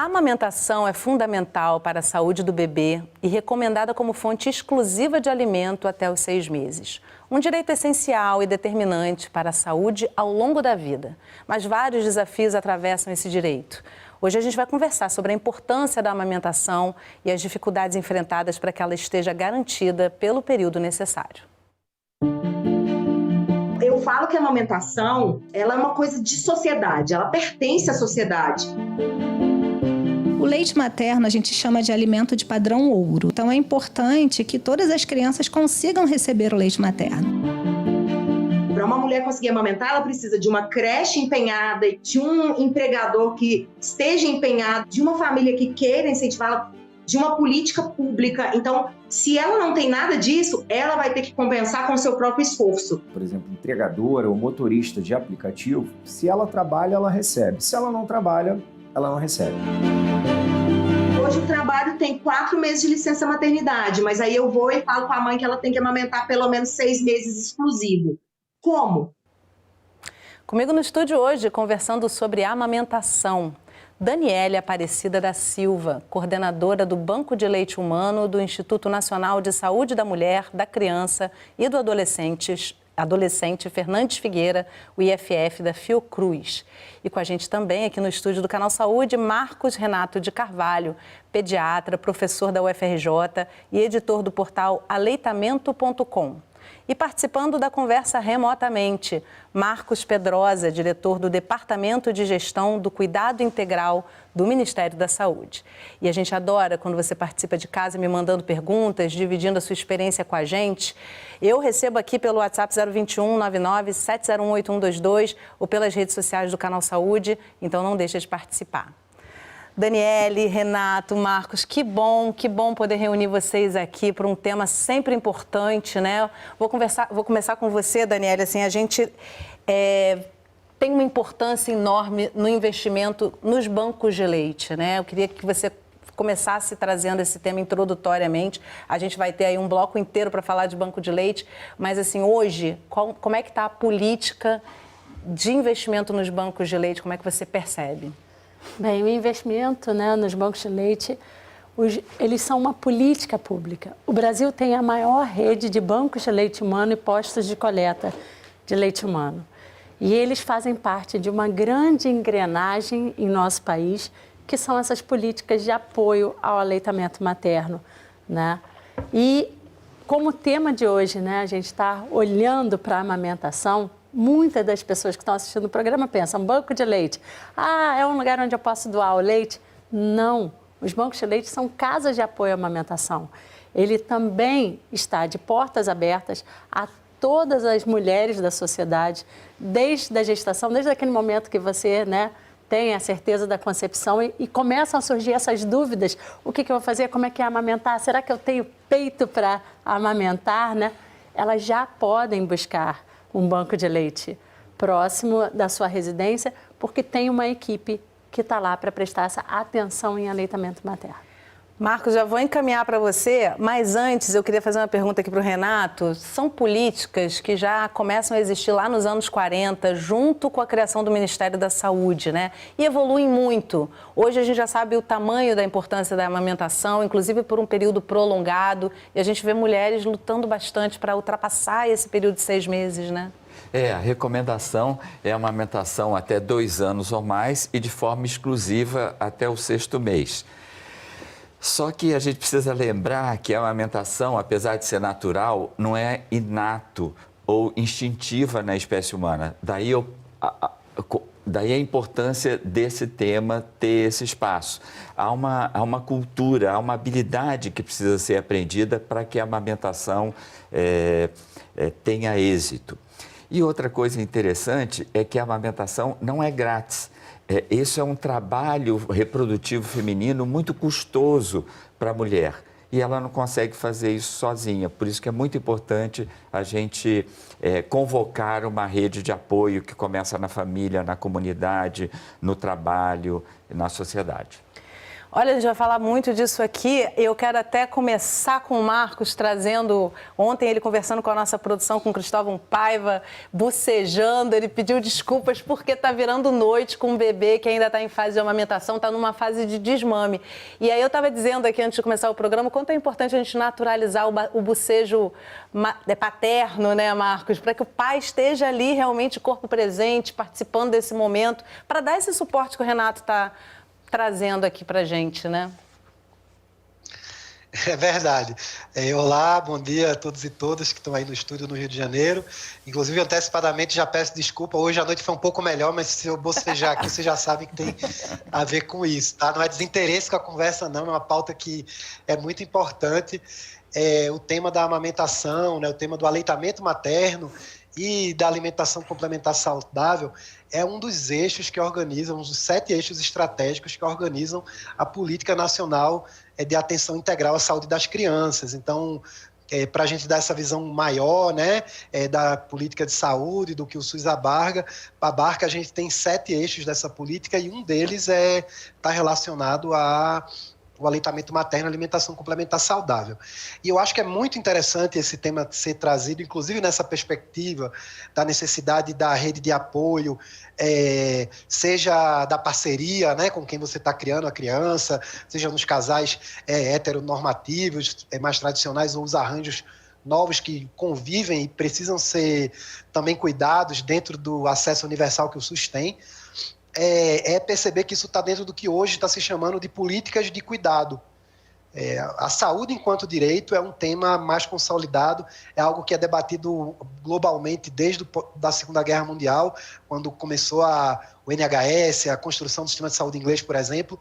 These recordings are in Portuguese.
amamentação é fundamental para a saúde do bebê e recomendada como fonte exclusiva de alimento até os 6 meses. Um direito essencial e determinante para a saúde ao longo da vida. Mas vários desafios atravessam esse direito. Hoje a gente vai conversar sobre a importância da amamentação e as dificuldades enfrentadas para que ela esteja garantida pelo período necessário. Eu falo que a amamentação, ela é uma coisa de sociedade, ela pertence à sociedade. O leite materno a gente chama de alimento de padrão ouro. Então é importante que todas as crianças consigam receber o leite materno. Para uma mulher conseguir amamentar, ela precisa de uma creche empenhada, de um empregador que esteja empenhado, de uma família que queira incentivá-la, de uma política pública. Então, se ela não tem nada disso, ela vai ter que compensar com o seu próprio esforço. Por exemplo, entregadora ou motorista de aplicativo, se ela trabalha, ela recebe. Se ela não trabalha, ela não recebe. Hoje o trabalho tem 4 meses de licença maternidade, mas aí eu vou e falo com a mãe que ela tem que amamentar pelo menos 6 meses exclusivo. Como? Comigo no estúdio hoje, conversando sobre amamentação, Daniele Aparecida da Silva, coordenadora do Banco de Leite Humano do Instituto Nacional de Saúde da Mulher, da Criança e do Adolescente Fernandes Figueira, o IFF da Fiocruz. E com a gente também aqui no estúdio do Canal Saúde, Marcos Renato de Carvalho, pediatra, professor da UFRJ e editor do portal aleitamento.com. E participando da conversa remotamente, Marcos Pedrosa, diretor do Departamento de Gestão do Cuidado Integral do Ministério da Saúde. E a gente adora quando você participa de casa me mandando perguntas, dividindo a sua experiência com a gente. Eu recebo aqui pelo WhatsApp 021 99 701 8122 ou pelas redes sociais do Canal Saúde, então não deixa de participar. Daniele, Renato, Marcos, que bom poder reunir vocês aqui para um tema sempre importante, né? Vou começar com você, Daniele. Assim, a gente tem uma importância enorme no investimento nos bancos de leite, né? Eu queria que você começasse trazendo esse tema introdutoriamente. A gente vai ter aí um bloco inteiro para falar de banco de leite, mas assim, hoje, como é que está a política de investimento nos bancos de leite? Como é que você percebe? Bem, o investimento, né, nos bancos de leite, eles são uma política pública. O Brasil tem a maior rede de bancos de leite humano e postos de coleta de leite humano. E eles fazem parte de uma grande engrenagem em nosso país, que são essas políticas de apoio ao aleitamento materno, né? E como tema de hoje, né, a gente está olhando para a amamentação. Muitas das pessoas que estão assistindo o programa pensam, banco de leite, é um lugar onde eu posso doar o leite? Não, os bancos de leite são casas de apoio à amamentação. Ele também está de portas abertas a todas as mulheres da sociedade, desde a gestação, desde aquele momento que você, né, tem a certeza da concepção e começam a surgir essas dúvidas, o que eu vou fazer, como é que é amamentar, será que eu tenho peito para amamentar, né? Elas já podem buscar um banco de leite próximo da sua residência, porque tem uma equipe que está lá para prestar essa atenção em aleitamento materno. Marcos, já vou encaminhar para você, mas antes eu queria fazer uma pergunta aqui para o Renato. São políticas que já começam a existir lá nos anos 40, junto com a criação do Ministério da Saúde, né? E evoluem muito. Hoje a gente já sabe o tamanho da importância da amamentação, inclusive por um período prolongado, e a gente vê mulheres lutando bastante para ultrapassar esse período de 6 meses, né? A recomendação é a amamentação até 2 anos ou mais e de forma exclusiva até o 6º mês. Só que a gente precisa lembrar que a amamentação, apesar de ser natural, não é inato ou instintiva na espécie humana. Daí a importância desse tema ter esse espaço. Há uma cultura, há uma habilidade que precisa ser aprendida para que a amamentação tenha êxito. E outra coisa interessante é que a amamentação não é grátis. Esse é um trabalho reprodutivo feminino muito custoso para a mulher e ela não consegue fazer isso sozinha. Por isso que é muito importante a gente convocar uma rede de apoio que começa na família, na comunidade, no trabalho e na sociedade. Olha, a gente vai falar muito disso aqui. Eu quero até começar com o Marcos trazendo... Ontem ele conversando com a nossa produção, com o Cristóvão Paiva, bocejando. Ele pediu desculpas porque está virando noite com um bebê que ainda está em fase de amamentação, está numa fase de desmame. E aí eu estava dizendo aqui antes de começar o programa o quanto é importante a gente naturalizar o bocejo paterno, né, Marcos? Para que o pai esteja ali realmente corpo presente, participando desse momento, para dar esse suporte que o Renato está trazendo aqui pra gente, né? É verdade. Olá, bom dia a todos e todas que estão aí no estúdio no Rio de Janeiro. Inclusive, antecipadamente, já peço desculpa. Hoje a noite foi um pouco melhor, mas se eu bocejar aqui, vocês já sabem que tem a ver com isso, tá? Não é desinteresse com a conversa, não. É uma pauta que é muito importante. O tema da amamentação, né? O tema do aleitamento materno e da alimentação complementar saudável é um dos eixos que organizam, um dos 7 eixos estratégicos que organizam a Política Nacional de Atenção Integral à Saúde das Crianças. Então, para a gente dar essa visão maior, né, da política de saúde, do que o SUS abarca, a gente tem 7 eixos dessa política e um deles está relacionado o aleitamento materno e alimentação complementar saudável. E eu acho que é muito interessante esse tema ser trazido, inclusive nessa perspectiva da necessidade da rede de apoio, seja da parceria, né, com quem você está criando a criança, seja nos casais heteronormativos, mais tradicionais, ou os arranjos novos que convivem e precisam ser também cuidados dentro do acesso universal que o SUS tem. Perceber que isso está dentro do que hoje está se chamando de políticas de cuidado. A saúde enquanto direito é um tema mais consolidado, é algo que é debatido globalmente desde a Segunda Guerra Mundial, quando começou o NHS, a construção do sistema de saúde inglês, por exemplo,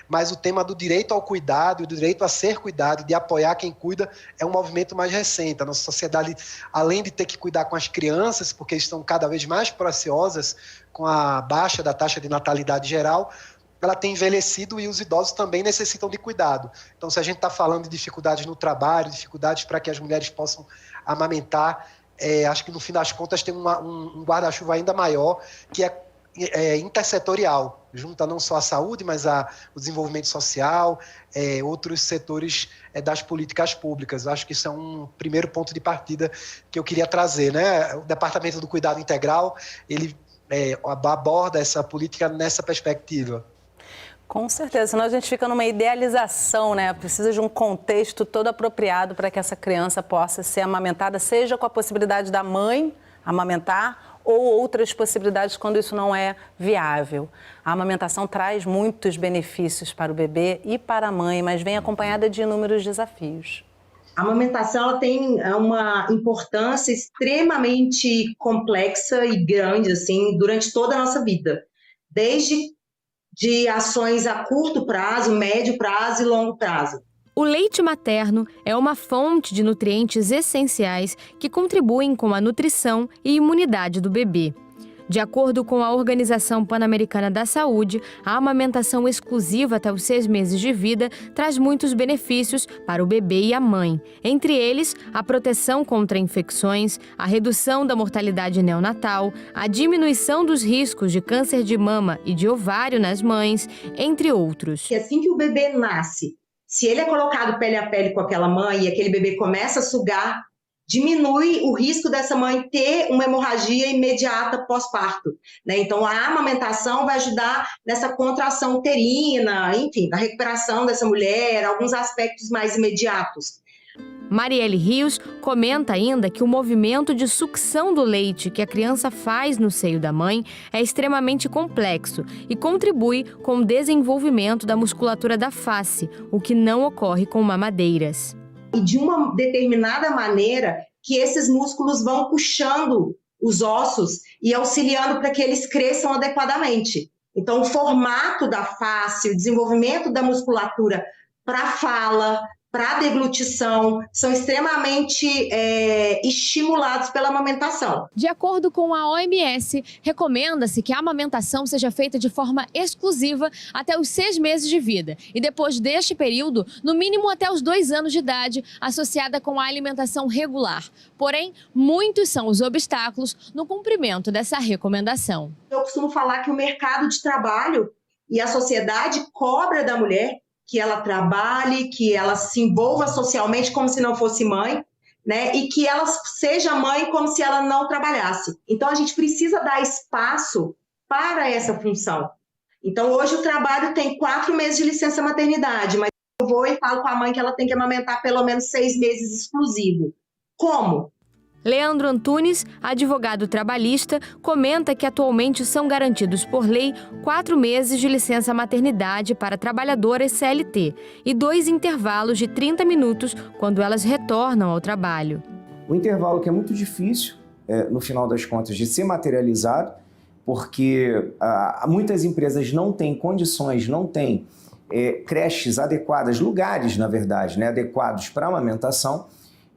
mas o tema do direito ao cuidado, do direito a ser cuidado, de apoiar quem cuida, é um movimento mais recente. A nossa sociedade, além de ter que cuidar com as crianças, porque estão cada vez mais preciosas com a baixa da taxa de natalidade geral, ela tem envelhecido e os idosos também necessitam de cuidado. Então, se a gente está falando de dificuldades no trabalho, dificuldades para que as mulheres possam amamentar, acho que no fim das contas tem um guarda-chuva ainda maior, que é intersetorial, junta não só a saúde, mas o desenvolvimento social, outros setores das políticas públicas. Eu acho que isso é um primeiro ponto de partida que eu queria trazer, né? O Departamento do Cuidado Integral, ele aborda essa política nessa perspectiva. Com certeza, senão a gente fica numa idealização, né? Precisa de um contexto todo apropriado para que essa criança possa ser amamentada, seja com a possibilidade da mãe amamentar ou outras possibilidades quando isso não é viável. A amamentação traz muitos benefícios para o bebê e para a mãe, mas vem acompanhada de inúmeros desafios. A amamentação ela tem uma importância extremamente complexa e grande assim, durante toda a nossa vida, desde de ações a curto prazo, médio prazo e longo prazo. O leite materno é uma fonte de nutrientes essenciais que contribuem com a nutrição e imunidade do bebê. De acordo com a Organização Pan-Americana da Saúde, a amamentação exclusiva até os 6 meses de vida traz muitos benefícios para o bebê e a mãe. Entre eles, a proteção contra infecções, a redução da mortalidade neonatal, a diminuição dos riscos de câncer de mama e de ovário nas mães, entre outros. E assim que o bebê nasce, se ele é colocado pele a pele com aquela mãe e aquele bebê começa a sugar, diminui o risco dessa mãe ter uma hemorragia imediata pós-parto, né? Então, a amamentação vai ajudar nessa contração uterina, enfim, na recuperação dessa mulher, alguns aspectos mais imediatos. Marielle Rios comenta ainda que o movimento de sucção do leite que a criança faz no seio da mãe é extremamente complexo e contribui com o desenvolvimento da musculatura da face, o que não ocorre com mamadeiras. E de uma determinada maneira que esses músculos vão puxando os ossos e auxiliando para que eles cresçam adequadamente. Então, o formato da face, o desenvolvimento da musculatura para a fala, para a deglutição, são extremamente estimulados pela amamentação. De acordo com a OMS, recomenda-se que a amamentação seja feita de forma exclusiva até os 6 meses de vida e depois deste período, no mínimo até os 2 anos de idade, associada com a alimentação regular. Porém, muitos são os obstáculos no cumprimento dessa recomendação. Eu costumo falar que o mercado de trabalho e a sociedade cobra da mulher que ela trabalhe, que ela se envolva socialmente como se não fosse mãe, né? E que ela seja mãe como se ela não trabalhasse. Então, a gente precisa dar espaço para essa função. Então, hoje o trabalho tem 4 meses de licença maternidade, mas eu vou e falo com a mãe que ela tem que amamentar pelo menos 6 meses exclusivo. Como? Leandro Antunes, advogado trabalhista, comenta que atualmente são garantidos por lei 4 meses de licença maternidade para trabalhadoras CLT e 2 intervalos de 30 minutos quando elas retornam ao trabalho. O intervalo que é muito difícil, no final das contas, de ser materializado, porque muitas empresas não têm condições, não têm creches adequadas, lugares, na verdade, né, adequados para a amamentação,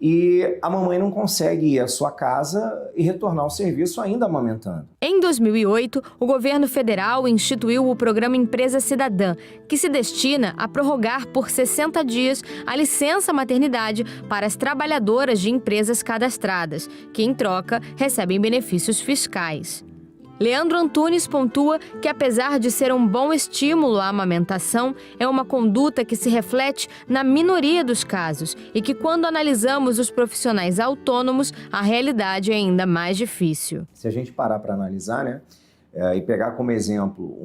e a mamãe não consegue ir à sua casa e retornar ao serviço ainda amamentando. Em 2008, o governo federal instituiu o programa Empresa Cidadã, que se destina a prorrogar por 60 dias a licença maternidade para as trabalhadoras de empresas cadastradas, que, em troca, recebem benefícios fiscais. Leandro Antunes pontua que, apesar de ser um bom estímulo à amamentação, é uma conduta que se reflete na minoria dos casos e que, quando analisamos os profissionais autônomos, a realidade é ainda mais difícil. Se a gente parar para analisar, né, e pegar como exemplo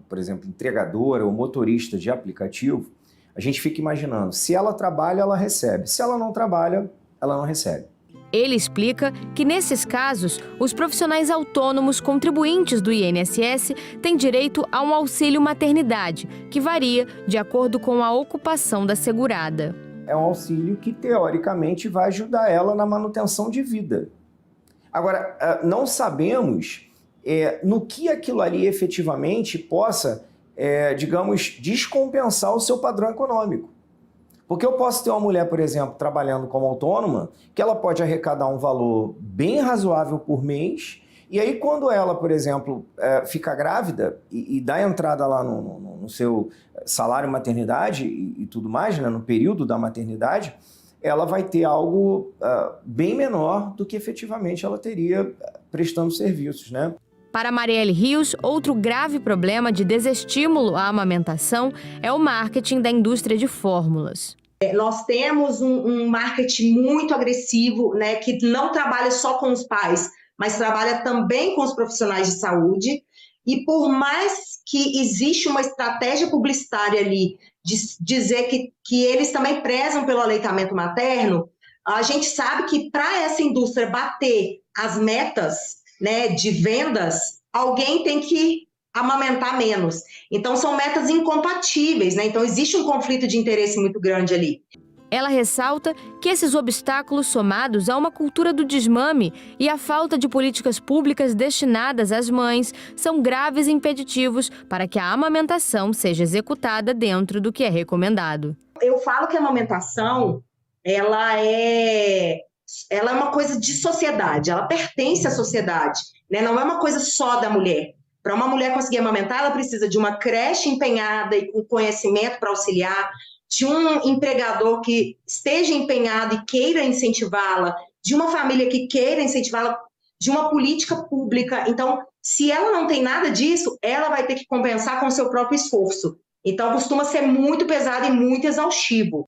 por exemplo, entregadora ou motorista de aplicativo, a gente fica imaginando, se ela trabalha, ela recebe. Se ela não trabalha, ela não recebe. Ele explica que, nesses casos, os profissionais autônomos contribuintes do INSS têm direito a um auxílio maternidade, que varia de acordo com a ocupação da segurada. É um auxílio que, teoricamente, vai ajudar ela na manutenção de vida. Agora, não sabemos no que aquilo ali efetivamente possa, digamos, descompensar o seu padrão econômico. Porque eu posso ter uma mulher, por exemplo, trabalhando como autônoma, que ela pode arrecadar um valor bem razoável por mês, e aí quando ela, por exemplo, fica grávida e dá entrada lá no seu salário maternidade e tudo mais, né, no período da maternidade, ela vai ter algo bem menor do que efetivamente ela teria prestando serviços, né? Para Marielle Rios, outro grave problema de desestímulo à amamentação é o marketing da indústria de fórmulas. Nós temos um marketing muito agressivo, né, que não trabalha só com os pais, mas trabalha também com os profissionais de saúde. E por mais que existe uma estratégia publicitária ali de dizer que eles também prezam pelo aleitamento materno, a gente sabe que para essa indústria bater as metas, né, de vendas, alguém tem que amamentar menos. Então, são metas incompatíveis, né? Então, existe um conflito de interesse muito grande ali. Ela ressalta que esses obstáculos, somados a uma cultura do desmame e a falta de políticas públicas destinadas às mães, são graves impeditivos para que a amamentação seja executada dentro do que é recomendado. Eu falo que a amamentação, ela é uma coisa de sociedade, ela pertence à sociedade, né? Não é uma coisa só da mulher. Para uma mulher conseguir amamentar, ela precisa de uma creche empenhada e com conhecimento para auxiliar, de um empregador que esteja empenhado e queira incentivá-la, de uma família que queira incentivá-la, de uma política pública. Então, se ela não tem nada disso, ela vai ter que compensar com o seu próprio esforço. Então, costuma ser muito pesado e muito exaustivo.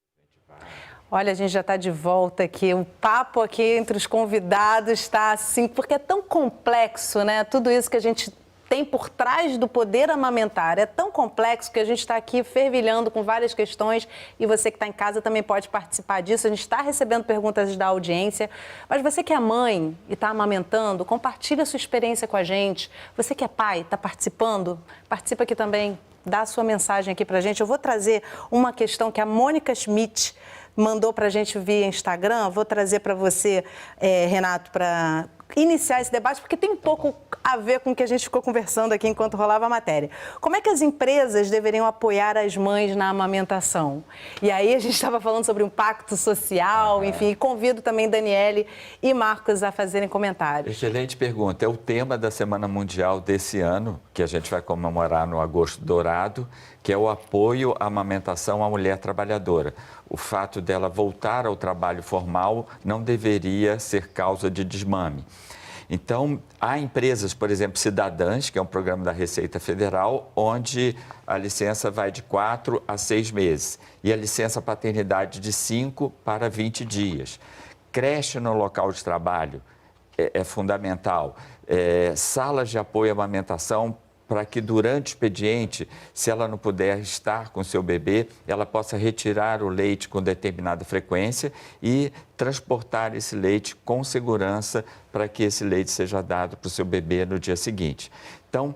Olha, a gente já está de volta aqui, o papo aqui entre os convidados está assim, porque é tão complexo, né? Tudo isso que a gente tem por trás do poder amamentar. É tão complexo que a gente está aqui fervilhando com várias questões e você que está em casa também pode participar disso. A gente está recebendo perguntas da audiência, mas você que é mãe e está amamentando, compartilha a sua experiência com a gente. Você que é pai, está participando, participa aqui também, dá a sua mensagem aqui para a gente. Eu vou trazer uma questão que a Mônica Schmidt mandou para a gente via Instagram. Vou trazer para você, Renato, para iniciar esse debate, porque tem um pouco a ver com o que a gente ficou conversando aqui enquanto rolava a matéria. Como é que as empresas deveriam apoiar as mães na amamentação? E aí a gente estava falando sobre um pacto social, enfim, e convido também Daniele e Marcos a fazerem comentários. Excelente pergunta. É o tema da Semana Mundial desse ano, que a gente vai comemorar no Agosto Dourado, que é o apoio à amamentação à mulher trabalhadora. O fato dela voltar ao trabalho formal não deveria ser causa de desmame. Então, há empresas, por exemplo, Cidadãs, que é um programa da Receita Federal, onde a licença vai de 4 a 6 meses e a licença paternidade de 5 para 20 dias. Creche no local de trabalho é fundamental. Salas de apoio à amamentação, para que durante o expediente, se ela não puder estar com seu bebê, ela possa retirar o leite com determinada frequência e transportar esse leite com segurança para que esse leite seja dado para o seu bebê no dia seguinte. Então,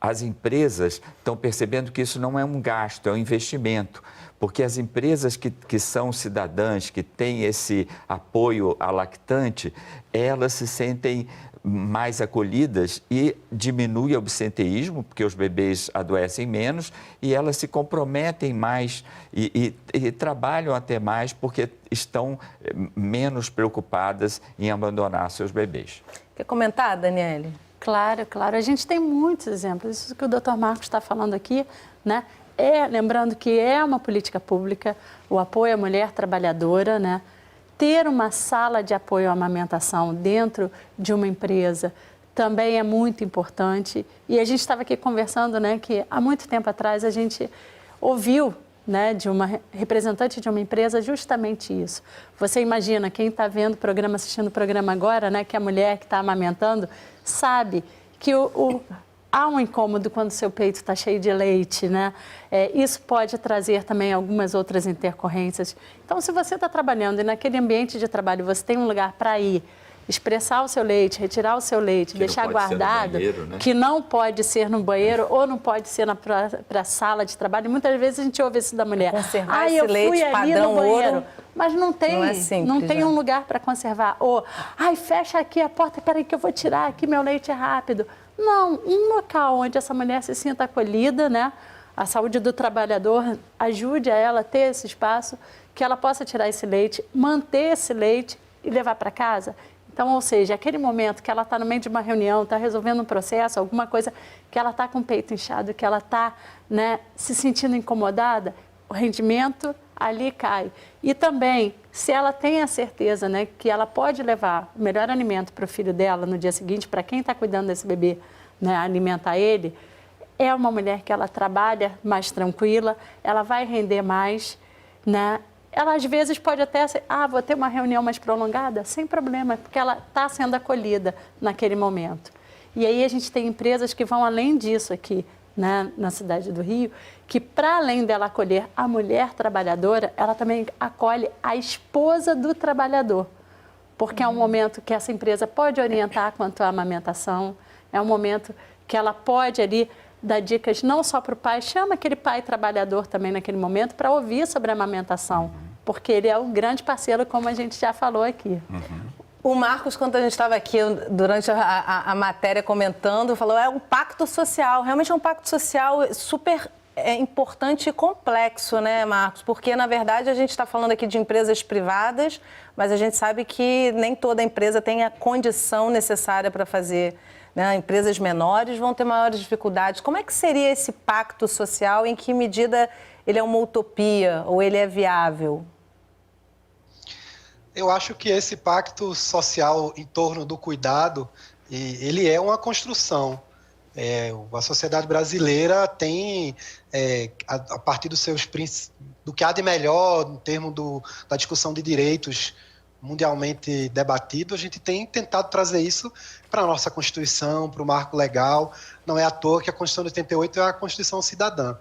as empresas estão percebendo que isso não é um gasto, é um investimento, porque as empresas que são cidadãs, que têm esse apoio à lactante, elas se sentem mais acolhidas e diminui o absenteísmo, porque os bebês adoecem menos, e elas se comprometem mais e trabalham até mais porque estão menos preocupadas em abandonar seus bebês. Quer comentar, Daniele? Claro, claro. A gente tem muitos exemplos. Isso que o Dr. Marcos está falando aqui, né? Lembrando que é uma política pública, o apoio à mulher trabalhadora, né? Ter uma sala de apoio à amamentação dentro de uma empresa também é muito importante. E a gente estava aqui conversando, né, que há muito tempo atrás a gente ouviu, né, de uma representante de uma empresa justamente isso. Você imagina, quem está vendo o programa, assistindo o programa agora, né, que a mulher que está amamentando sabe que há um incômodo quando seu peito está cheio de leite, né? Isso pode trazer também algumas outras intercorrências. Então, se você está trabalhando e naquele ambiente de trabalho você tem um lugar para ir, expressar o seu leite, retirar o seu leite, deixar guardado, banheiro, né? Que não pode ser no banheiro ou não pode ser para a sala de trabalho. Muitas vezes a gente ouve isso da mulher. Conservar esse leite padrão ouro. Mas não tem, não é simples, não tem um lugar para conservar. Ou, fecha aqui a porta, peraí que eu vou tirar aqui, meu leite é rápido. Não, um local onde essa mulher se sinta acolhida, né? A saúde do trabalhador ajude a ela a ter esse espaço, que ela possa tirar esse leite, manter esse leite e levar para casa. Então, ou seja, aquele momento que ela está no meio de uma reunião, está resolvendo um processo, alguma coisa, que ela está com o peito inchado, que ela está, né, se sentindo incomodada, o rendimento ali cai. E também, se ela tem a certeza, né, que ela pode levar o melhor alimento para o filho dela no dia seguinte, para quem está cuidando desse bebê, né, alimentar ele, é uma mulher que ela trabalha mais tranquila, ela vai render mais, né? Ela às vezes pode até ser, vou ter uma reunião mais prolongada, sem problema, porque ela está sendo acolhida naquele momento. E aí a gente tem empresas que vão além disso aqui, né, na cidade do Rio, que para além dela acolher a mulher trabalhadora, ela também acolhe a esposa do trabalhador, porque é um momento que essa empresa pode orientar quanto à amamentação, é um momento que ela pode ali dar dicas não só para o pai, chama aquele pai trabalhador também naquele momento para ouvir sobre a amamentação, porque ele é o grande parceiro, como a gente já falou aqui. O Marcos, quando a gente estava aqui durante a matéria comentando, falou um pacto social, realmente é um pacto social super importante e complexo, né, Marcos? Porque, na verdade, a gente está falando aqui de empresas privadas, mas a gente sabe que nem toda empresa tem a condição necessária para fazer, né? Empresas menores vão ter maiores dificuldades. Como é que seria esse pacto social? Em que medida ele é uma utopia ou ele é viável? Eu acho que esse pacto social em torno do cuidado, ele é uma construção. A sociedade brasileira tem, a partir dos seus do que há de melhor no termo da discussão de direitos mundialmente debatido, a gente tem tentado trazer isso para a nossa Constituição, para o marco legal. Não é à toa que a Constituição de 88 é a Constituição cidadã.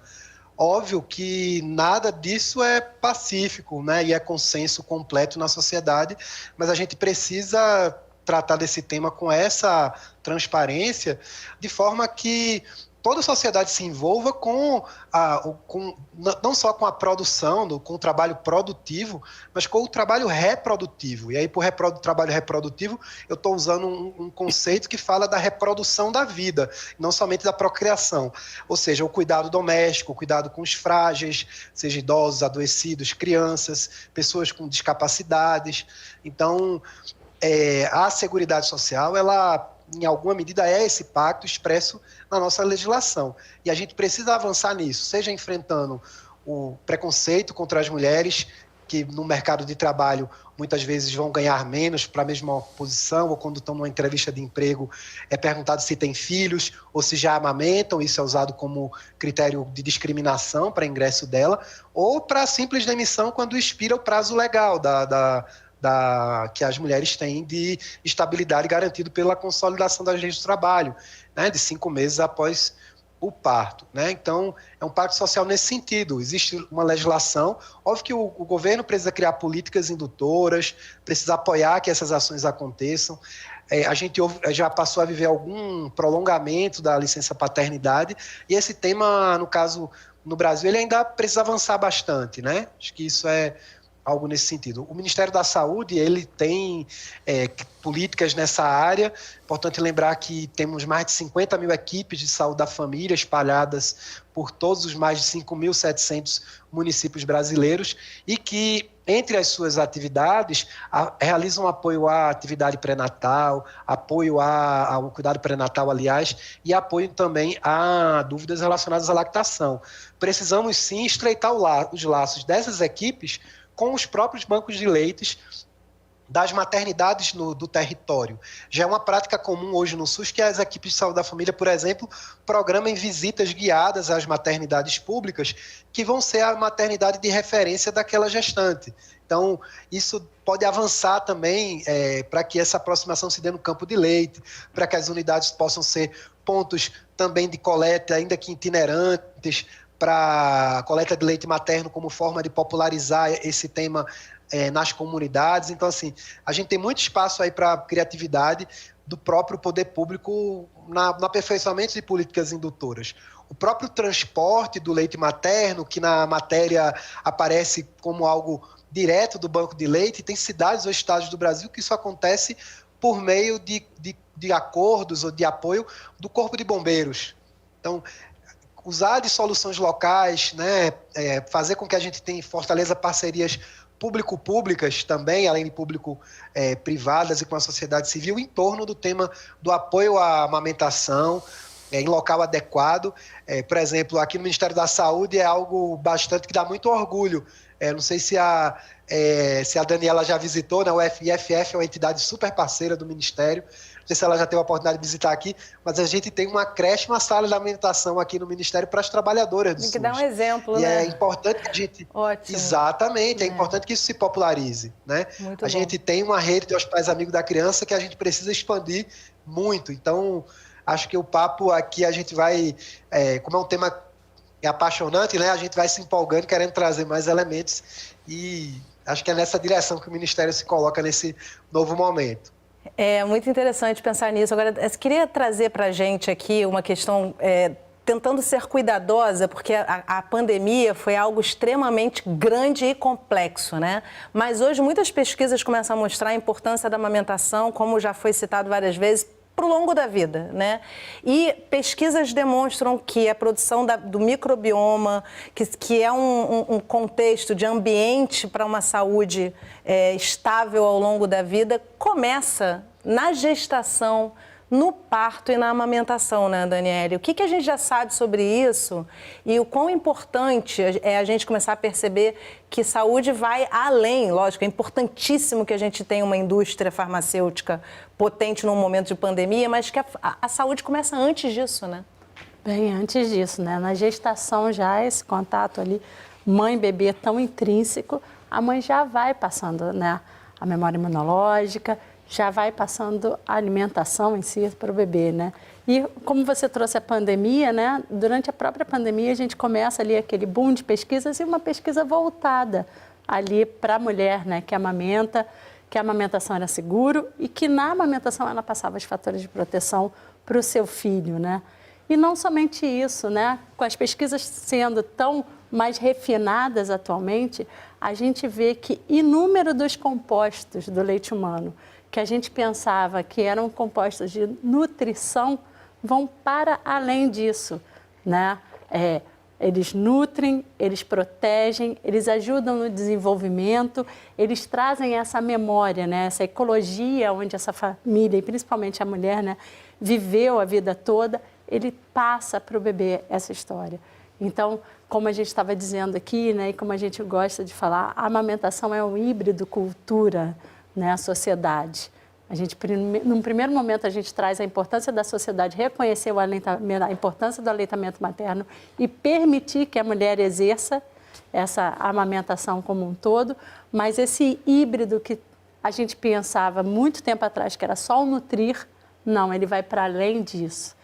Óbvio que nada disso é pacífico, né? E é consenso completo na sociedade, mas a gente precisa tratar desse tema com essa transparência, de forma que toda a sociedade se envolva não só com a produção, com o trabalho produtivo, mas com o trabalho reprodutivo. E aí, por trabalho reprodutivo, eu estou usando um conceito que fala da reprodução da vida, não somente da procriação. Ou seja, o cuidado doméstico, o cuidado com os frágeis, seja idosos, adoecidos, crianças, pessoas com discapacidades. Então, a Seguridade Social, ela, em alguma medida, é esse pacto expresso na nossa legislação. E a gente precisa avançar nisso, seja enfrentando o preconceito contra as mulheres, que no mercado de trabalho muitas vezes vão ganhar menos para a mesma posição, ou quando estão numa entrevista de emprego é perguntado se tem filhos ou se já amamentam, isso é usado como critério de discriminação para ingresso dela, ou para simples demissão quando expira o prazo legal que as mulheres têm de estabilidade garantido pela consolidação das leis do trabalho, né, de 5 meses após o parto, né? Então, é um pacto social nesse sentido. Existe uma legislação, óbvio que o governo precisa criar políticas indutoras, precisa apoiar que essas ações aconteçam. A gente já passou a viver algum prolongamento da licença paternidade, e esse tema, no caso, no Brasil, ele ainda precisa avançar bastante, né? Acho que isso é algo nesse sentido. O Ministério da Saúde, ele tem políticas nessa área. Importante lembrar que temos mais de 50 mil equipes de saúde da família espalhadas por todos os mais de 5.700 municípios brasileiros e que, entre as suas atividades, realizam apoio à atividade pré-natal, apoio ao cuidado pré-natal, aliás, e apoio também a dúvidas relacionadas à lactação. Precisamos, sim, estreitar os laços dessas equipes com os próprios bancos de leites das maternidades do território. Já é uma prática comum hoje no SUS que as equipes de saúde da família, por exemplo, programem visitas guiadas às maternidades públicas, que vão ser a maternidade de referência daquela gestante. Então, isso pode avançar também para que essa aproximação se dê no campo de leite, para que as unidades possam ser pontos também de coleta, ainda que itinerantes, para a coleta de leite materno como forma de popularizar esse tema nas comunidades. Então, assim, a gente tem muito espaço aí para a criatividade do próprio poder público no aperfeiçoamento de políticas indutoras. O próprio transporte do leite materno, que na matéria aparece como algo direto do banco de leite, tem cidades ou estados do Brasil que isso acontece por meio de acordos ou de apoio do Corpo de Bombeiros. Então, usar de soluções locais, né, fazer com que a gente fortaleça parcerias público-públicas também, além de público-privadas e com a sociedade civil, em torno do tema do apoio à amamentação em local adequado. Por exemplo, aqui no Ministério da Saúde é algo bastante que dá muito orgulho. Não sei se a Daniela já visitou, né? O IFF é uma entidade super parceira do Ministério. Não sei se ela já teve a oportunidade de visitar aqui, mas a gente tem uma creche, uma sala de alimentação aqui no Ministério para as trabalhadoras do SUS. Tem que dar um exemplo, e né? É importante que a gente... Ótimo. Exatamente, é importante que isso se popularize, né? Muito a bom. gente tem uma rede de hospitais amigos da criança que a gente precisa expandir muito. Então, acho que o papo aqui a gente vai... como é um tema apaixonante, né? A gente vai se empolgando, querendo trazer mais elementos e acho que é nessa direção que o Ministério se coloca nesse novo momento. É muito interessante pensar nisso. Agora, eu queria trazer para a gente aqui uma questão, tentando ser cuidadosa, porque a pandemia foi algo extremamente grande e complexo, né? Mas hoje muitas pesquisas começam a mostrar a importância da amamentação, como já foi citado várias vezes, para o longo da vida, né? E pesquisas demonstram que a produção do microbioma, que é um contexto de ambiente para uma saúde estável ao longo da vida, começa na gestação, no parto e na amamentação, né, Daniele? O que a gente já sabe sobre isso e o quão importante é a gente começar a perceber que saúde vai além, lógico, é importantíssimo que a gente tenha uma indústria farmacêutica potente num momento de pandemia, mas que a saúde começa antes disso, né? Bem, antes disso, né? Na gestação já esse contato ali, mãe-bebê tão intrínseco, a mãe já vai passando, né, a memória imunológica, já vai passando a alimentação em si para o bebê, né? E como você trouxe a pandemia, né? Durante a própria pandemia a gente começa ali aquele boom de pesquisas e uma pesquisa voltada ali para a mulher, né? Que amamenta, que a amamentação era seguro e que na amamentação ela passava os fatores de proteção para o seu filho, né? E não somente isso, né? Com as pesquisas sendo tão mais refinadas atualmente, a gente vê que inúmero dos compostos do leite humano que a gente pensava que eram compostos de nutrição, vão para além disso, né? Eles nutrem, eles protegem, eles ajudam no desenvolvimento, eles trazem essa memória, né? Essa ecologia onde essa família, e principalmente a mulher, né, viveu a vida toda, ele passa para o bebê essa história. Então, como a gente estava dizendo aqui, né, e como a gente gosta de falar, a amamentação é um híbrido cultura, né, sociedade. A gente, num primeiro momento, a gente traz a importância da sociedade reconhecer a importância do aleitamento materno e permitir que a mulher exerça essa amamentação como um todo, mas esse híbrido que a gente pensava muito tempo atrás que era só o nutrir, não, ele vai para além disso.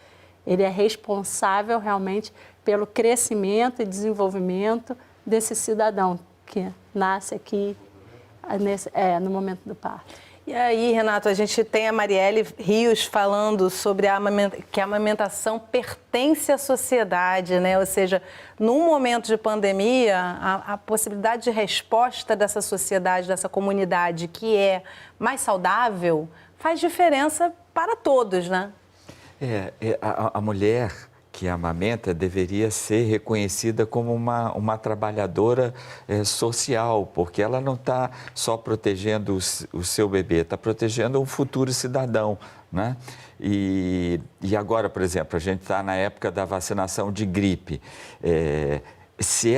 Ele é responsável realmente pelo crescimento e desenvolvimento desse cidadão que nasce aqui no momento do parto. E aí, Renato, a gente tem a Marielle Rios falando sobre que a amamentação pertence à sociedade, né? Ou seja, num momento de pandemia, a possibilidade de resposta dessa sociedade, dessa comunidade que é mais saudável, faz diferença para todos, né? A mulher que amamenta deveria ser reconhecida como uma trabalhadora social, porque ela não está só protegendo o seu bebê, está protegendo um futuro cidadão, né? E agora, por exemplo, a gente está na época da vacinação de gripe. Se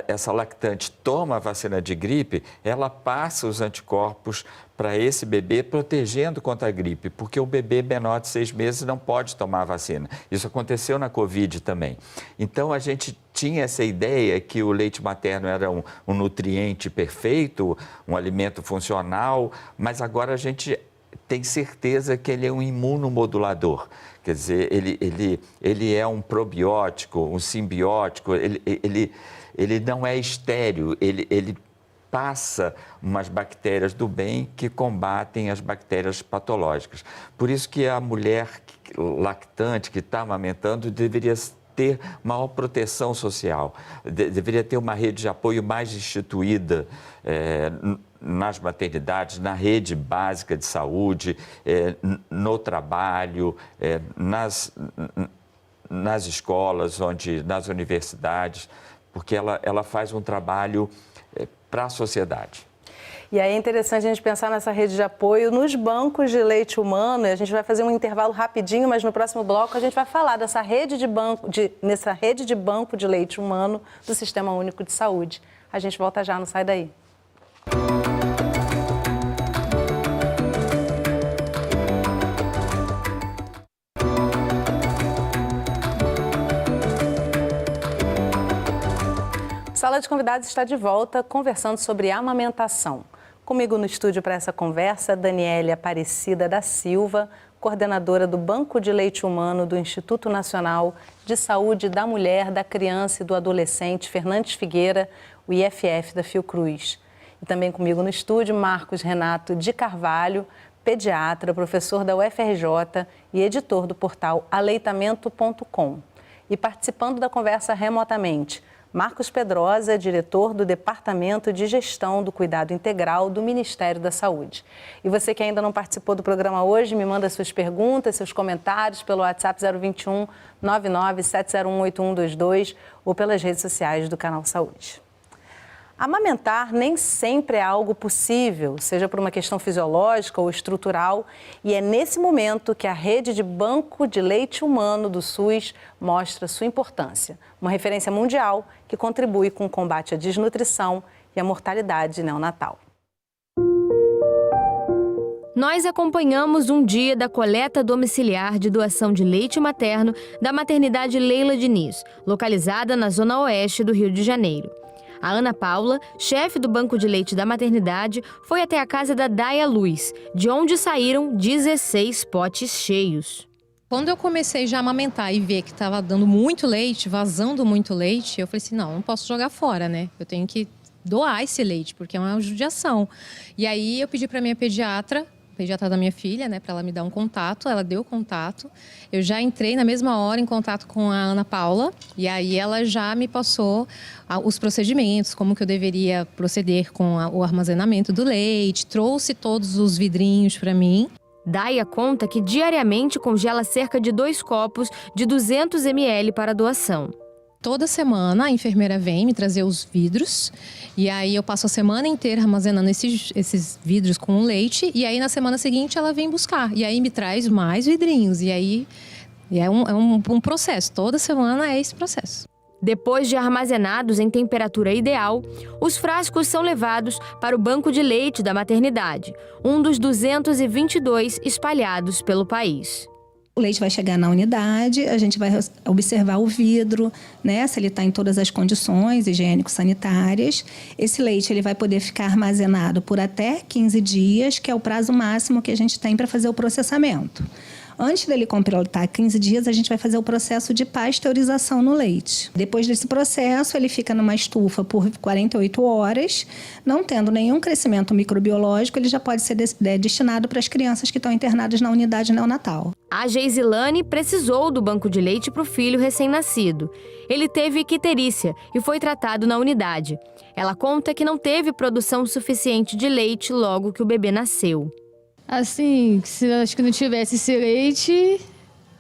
essa lactante toma a vacina de gripe, ela passa os anticorpos para esse bebê, protegendo contra a gripe, porque o bebê menor de 6 meses não pode tomar a vacina. Isso aconteceu na Covid também. Então, a gente tinha essa ideia que o leite materno era um nutriente perfeito, um alimento funcional, mas agora a gente tem certeza que ele é um imunomodulador. Quer dizer, ele é um probiótico, um simbiótico, ele não é estéril, ele passa umas bactérias do bem que combatem as bactérias patológicas. Por isso que a mulher lactante que está amamentando deveria ter maior proteção social, deveria ter uma rede de apoio mais instituída nas maternidades, na rede básica de saúde, no trabalho, nas escolas, nas universidades, porque ela faz um trabalho para a sociedade. E aí é interessante a gente pensar nessa rede de apoio nos bancos de leite humano. E a gente vai fazer um intervalo rapidinho, mas no próximo bloco a gente vai falar dessa rede nessa rede de banco de leite humano do Sistema Único de Saúde. A gente volta já, não sai daí. Sala de Convidados está de volta conversando sobre amamentação. Comigo no estúdio para essa conversa, Daniele Aparecida da Silva, coordenadora do Banco de Leite Humano do Instituto Nacional de Saúde da Mulher, da Criança e do Adolescente, Fernandes Figueira, o IFF da Fiocruz. E também comigo no estúdio, Marcos Renato de Carvalho, pediatra, professor da UFRJ e editor do portal aleitamento.com. E participando da conversa remotamente, Marcos Pedrosa, diretor do Departamento de Gestão do Cuidado Integral do Ministério da Saúde. E você que ainda não participou do programa hoje, me manda suas perguntas, seus comentários pelo WhatsApp 021 99701 8122 ou pelas redes sociais do Canal Saúde. Amamentar nem sempre é algo possível, seja por uma questão fisiológica ou estrutural, e é nesse momento que a rede de banco de leite humano do SUS mostra sua importância. Uma referência mundial que contribui com o combate à desnutrição e à mortalidade neonatal. Nós acompanhamos um dia da coleta domiciliar de doação de leite materno da maternidade Leila Diniz, localizada na zona oeste do Rio de Janeiro. A Ana Paula, chefe do banco de leite da maternidade, foi até a casa da Daya Luz, de onde saíram 16 potes cheios. Quando eu comecei já a amamentar e ver que estava dando muito leite, vazando muito leite, eu falei assim, não posso jogar fora, né? Eu tenho que doar esse leite, porque é uma judiação. E aí eu pedi para minha pediatra da minha filha, né, para ela me dar um contato. Ela deu o contato. Eu já entrei na mesma hora em contato com a Ana Paula e aí ela já me passou os procedimentos, como que eu deveria proceder com o armazenamento do leite, trouxe todos os vidrinhos para mim. Daya conta que diariamente congela cerca de 2 copos de 200 ml para doação. Toda semana a enfermeira vem me trazer os vidros e aí eu passo a semana inteira armazenando esses vidros com o leite e aí na semana seguinte ela vem buscar e aí me traz mais vidrinhos e aí é um processo, toda semana é esse processo. Depois de armazenados em temperatura ideal, os frascos são levados para o banco de leite da maternidade, um dos 222 espalhados pelo país. O leite vai chegar na unidade, a gente vai observar o vidro, né, se ele está em todas as condições higiênico-sanitárias. Esse leite ele vai poder ficar armazenado por até 15 dias, que é o prazo máximo que a gente tem para fazer o processamento. Antes dele completar 15 dias, a gente vai fazer o processo de pasteurização no leite. Depois desse processo, ele fica numa estufa por 48 horas. Não tendo nenhum crescimento microbiológico, ele já pode ser destinado para as crianças que estão internadas na unidade neonatal. A Geisilane precisou do banco de leite para o filho recém-nascido. Ele teve icterícia e foi tratado na unidade. Ela conta que não teve produção suficiente de leite logo que o bebê nasceu. Assim, se acho que não tivesse esse leite,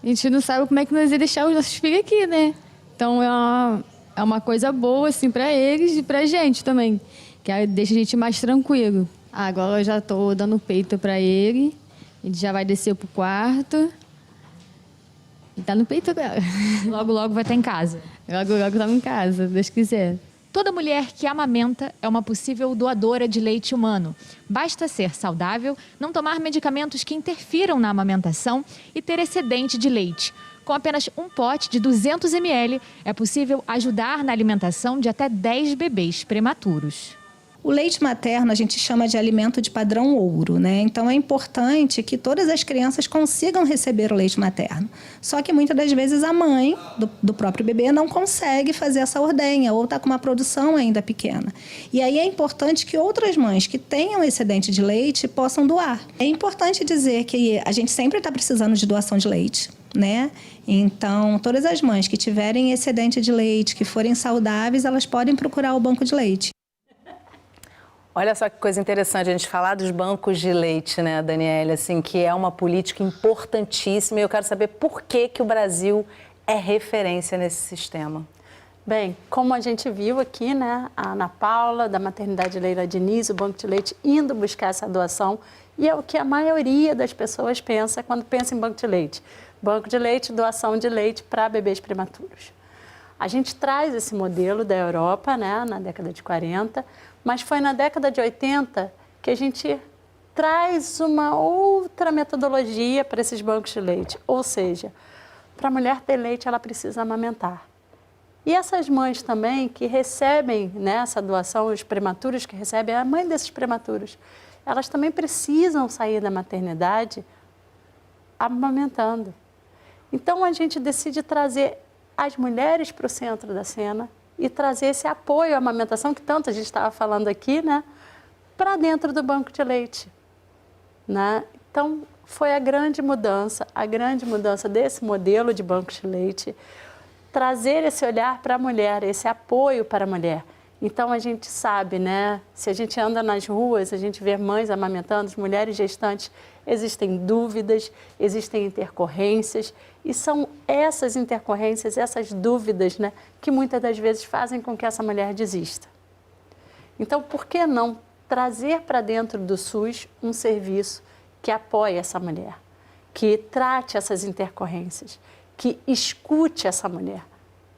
a gente não sabe como é que nós ia deixar os nossos filhos aqui, né? Então é uma coisa boa, assim, para eles e pra gente também, que deixa a gente mais tranquilo. Agora eu já tô dando peito para ele, a gente já vai descer pro quarto e tá no peito agora. Logo, logo vai estar em casa. Logo, logo estamos em casa, se Deus quiser. Toda mulher que amamenta é uma possível doadora de leite humano. Basta ser saudável, não tomar medicamentos que interfiram na amamentação e ter excedente de leite. Com apenas um pote de 200 ml, é possível ajudar na alimentação de até 10 bebês prematuros. O leite materno a gente chama de alimento de padrão ouro, né? Então é importante que todas as crianças consigam receber o leite materno. Só que muitas das vezes a mãe do próprio bebê não consegue fazer essa ordenha ou está com uma produção ainda pequena. E aí é importante que outras mães que tenham excedente de leite possam doar. É importante dizer que a gente sempre está precisando de doação de leite, né? Então, todas as mães que tiverem excedente de leite, que forem saudáveis, elas podem procurar o banco de leite. Olha só que coisa interessante a gente falar dos bancos de leite, né, Daniela, assim, que é uma política importantíssima e eu quero saber por que o Brasil é referência nesse sistema. Bem, como a gente viu aqui, né, a Ana Paula, da maternidade Leila Diniz, o Banco de Leite indo buscar essa doação, e é o que a maioria das pessoas pensa quando pensa em banco de leite. Banco de leite, doação de leite para bebês prematuros. A gente traz esse modelo da Europa, né, na década de 40, mas foi na década de 80 que a gente traz uma outra metodologia para esses bancos de leite. Ou seja, para a mulher ter leite, ela precisa amamentar. E essas mães também que recebem, né, essa doação, os prematuros que recebem, a mãe desses prematuros, elas também precisam sair da maternidade amamentando. Então, a gente decide trazer as mulheres para o centro da cena e trazer esse apoio à amamentação, que tanto a gente estava falando aqui, né, para dentro do banco de leite. Né? Então, foi a grande mudança desse modelo de banco de leite, trazer esse olhar para a mulher, esse apoio para a mulher. Então, a gente sabe, né, se a gente anda nas ruas, a gente vê mães amamentando, mulheres gestantes, existem dúvidas, existem intercorrências, e são essas intercorrências, essas dúvidas, né, que muitas das vezes fazem com que essa mulher desista. Então, por que não trazer para dentro do SUS um serviço que apoie essa mulher, que trate essas intercorrências, que escute essa mulher?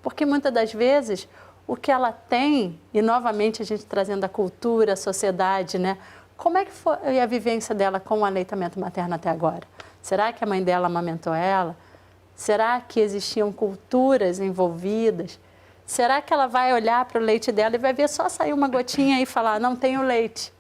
Porque muitas das vezes o que ela tem, e novamente a gente trazendo a cultura, a sociedade, né? Como é que foi a vivência dela com o aleitamento materno até agora? Será que a mãe dela amamentou ela? Será que existiam culturas envolvidas? Será que ela vai olhar para o leite dela e vai ver só sair uma gotinha e falar, não tenho leite?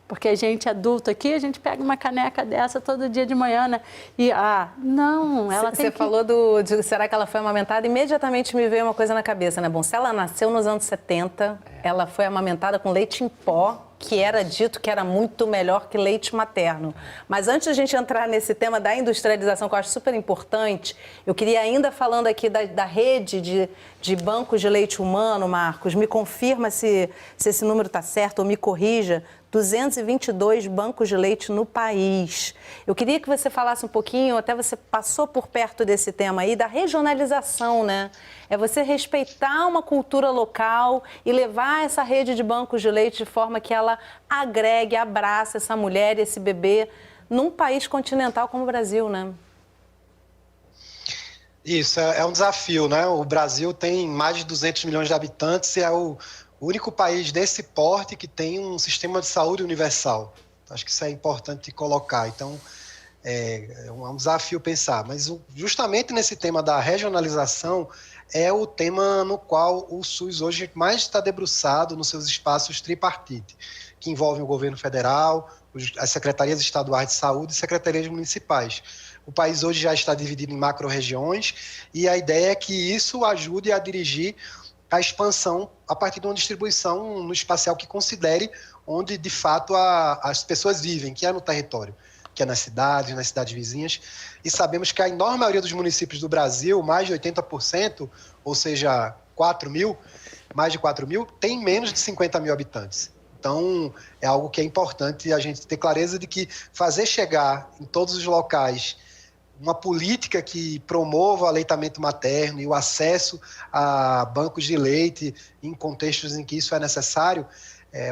Porque a gente adulto aqui, a gente pega uma caneca dessa todo dia de manhã, né? E, não, ela tem que... Você falou de será que ela foi amamentada? Imediatamente me veio uma coisa na cabeça, né? Bom, se ela nasceu nos anos 70, ela foi amamentada com leite em pó, que era dito que era muito melhor que leite materno. Mas antes de a gente entrar nesse tema da industrialização, que eu acho super importante, eu queria ainda falando aqui da rede de bancos de leite humano, Marcos, me confirma se esse número está certo ou me corrija, 222 bancos de leite no país. Eu queria que você falasse um pouquinho, até você passou por perto desse tema aí, da regionalização, né? É você respeitar uma cultura local e levar essa rede de bancos de leite de forma que ela agregue, abrace essa mulher e esse bebê num país continental como o Brasil, né? Isso, é um desafio, né? O Brasil tem mais de 200 milhões de habitantes e é o único país desse porte que tem um sistema de saúde universal. Acho que isso é importante colocar. Então, é um desafio pensar. Mas justamente nesse tema da regionalização é o tema no qual o SUS hoje mais está debruçado nos seus espaços tripartite, que envolvem o governo federal, as secretarias estaduais de saúde e secretarias municipais. O país hoje já está dividido em macro-regiões e a ideia é que isso ajude a dirigir a expansão a partir de uma distribuição no espacial que considere onde, de fato, as pessoas vivem, que é no território, que é nas cidades vizinhas. E sabemos que a enorme maioria dos municípios do Brasil, mais de 80%, ou seja, mais de 4 mil, tem menos de 50 mil habitantes. Então, é algo que é importante a gente ter clareza de que fazer chegar em todos os locais uma política que promova o aleitamento materno e o acesso a bancos de leite em contextos em que isso é necessário,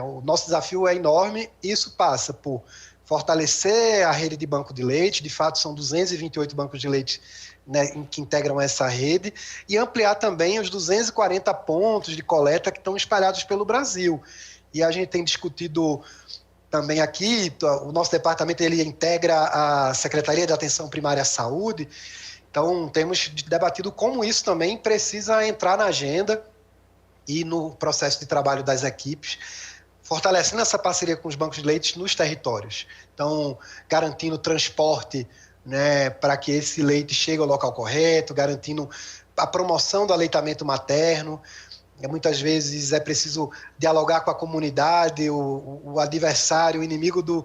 o nosso desafio é enorme. Isso passa por fortalecer a rede de banco de leite, de fato são 228 bancos de leite, né, que integram essa rede, e ampliar também os 240 pontos de coleta que estão espalhados pelo Brasil. E a gente tem discutido também aqui, o nosso departamento ele integra a Secretaria de Atenção Primária à Saúde, então temos debatido como isso também precisa entrar na agenda e no processo de trabalho das equipes, fortalecendo essa parceria com os bancos de leite nos territórios. Então, garantindo transporte, né, para que esse leite chegue ao local correto, garantindo a promoção do aleitamento materno. Muitas vezes é preciso dialogar com a comunidade, o adversário, o inimigo do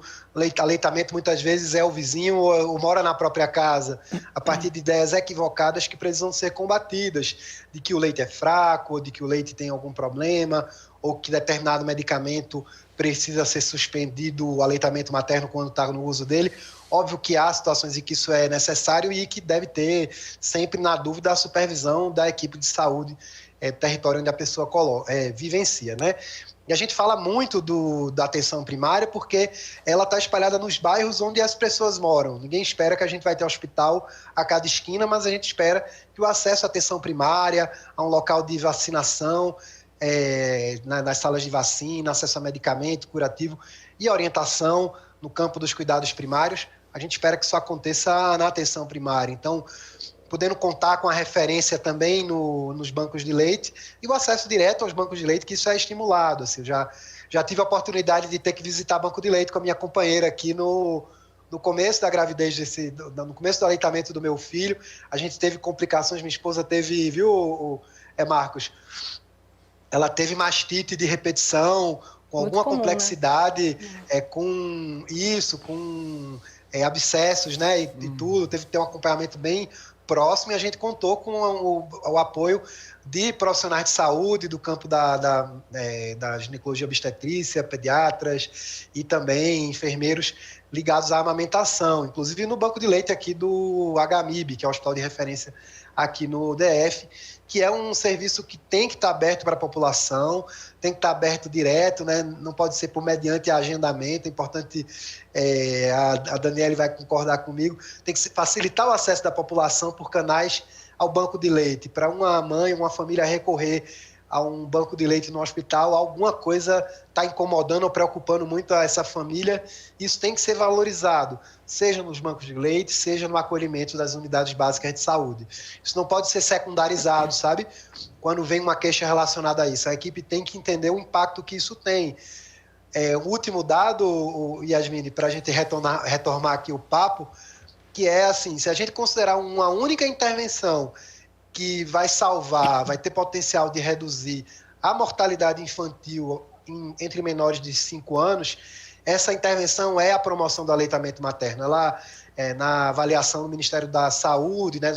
aleitamento muitas vezes é o vizinho ou mora na própria casa, a partir de ideias equivocadas que precisam ser combatidas, de que o leite é fraco, ou de que o leite tem algum problema, ou que determinado medicamento precisa ser suspendido o aleitamento materno quando está no uso dele. Óbvio que há situações em que isso é necessário e que deve ter sempre, na dúvida, a supervisão da equipe de saúde, território onde a pessoa vivencia, né? E a gente fala muito da atenção primária porque ela está espalhada nos bairros onde as pessoas moram. Ninguém espera que a gente vai ter hospital a cada esquina, mas a gente espera que o acesso à atenção primária, a um local de vacinação, nas salas de vacina, acesso a medicamento, curativo e orientação no campo dos cuidados primários, a gente espera que isso aconteça na atenção primária. Então, podendo contar com a referência também nos bancos de leite e o acesso direto aos bancos de leite, que isso é estimulado. Assim, eu já tive a oportunidade de ter que visitar banco de leite com a minha companheira aqui no começo da gravidez, no começo do aleitamento do meu filho. A gente teve complicações, minha esposa teve, viu, Marcos? Ela teve mastite de repetição, com muito alguma comum, complexidade, né? Com abscessos, né, e tudo. Teve que ter um acompanhamento bem próximo e a gente contou com o apoio de profissionais de saúde do campo da ginecologia obstetrícia, pediatras e também enfermeiros ligados à amamentação, inclusive no banco de leite aqui do HMIB, que é o hospital de referência aqui no DF, que é um serviço que tem que estar aberto para a população, tem que estar aberto direto, né? Não pode ser por mediante agendamento. É importante, a Daniele vai concordar comigo, tem que facilitar o acesso da população por canais ao banco de leite, para uma mãe, uma família recorrer a um banco de leite no hospital, alguma coisa está incomodando ou preocupando muito a essa família, isso tem que ser valorizado, seja nos bancos de leite, seja no acolhimento das unidades básicas de saúde. Isso não pode ser secundarizado, sabe? Quando vem uma queixa relacionada a isso, a equipe tem que entender o impacto que isso tem. O último dado, Yasmine, para a gente retomar aqui o papo, que é assim, se a gente considerar uma única intervenção que vai salvar, vai ter potencial de reduzir a mortalidade infantil entre menores de 5 anos, essa intervenção é a promoção do aleitamento materno. Ela, na avaliação do Ministério da Saúde, né,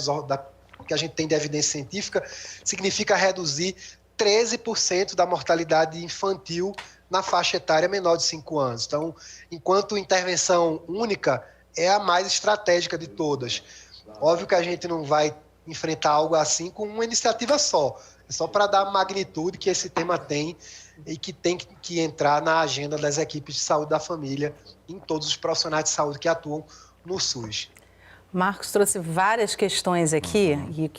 que a gente tem de evidência científica, significa reduzir 13% da mortalidade infantil na faixa etária menor de 5 anos. Então, enquanto intervenção única, é a mais estratégica de todas. Óbvio que a gente não vai enfrentar algo assim com uma iniciativa só. É só para dar a magnitude que esse tema tem e que tem que entrar na agenda das equipes de saúde da família em todos os profissionais de saúde que atuam no SUS. Marcos trouxe várias questões aqui e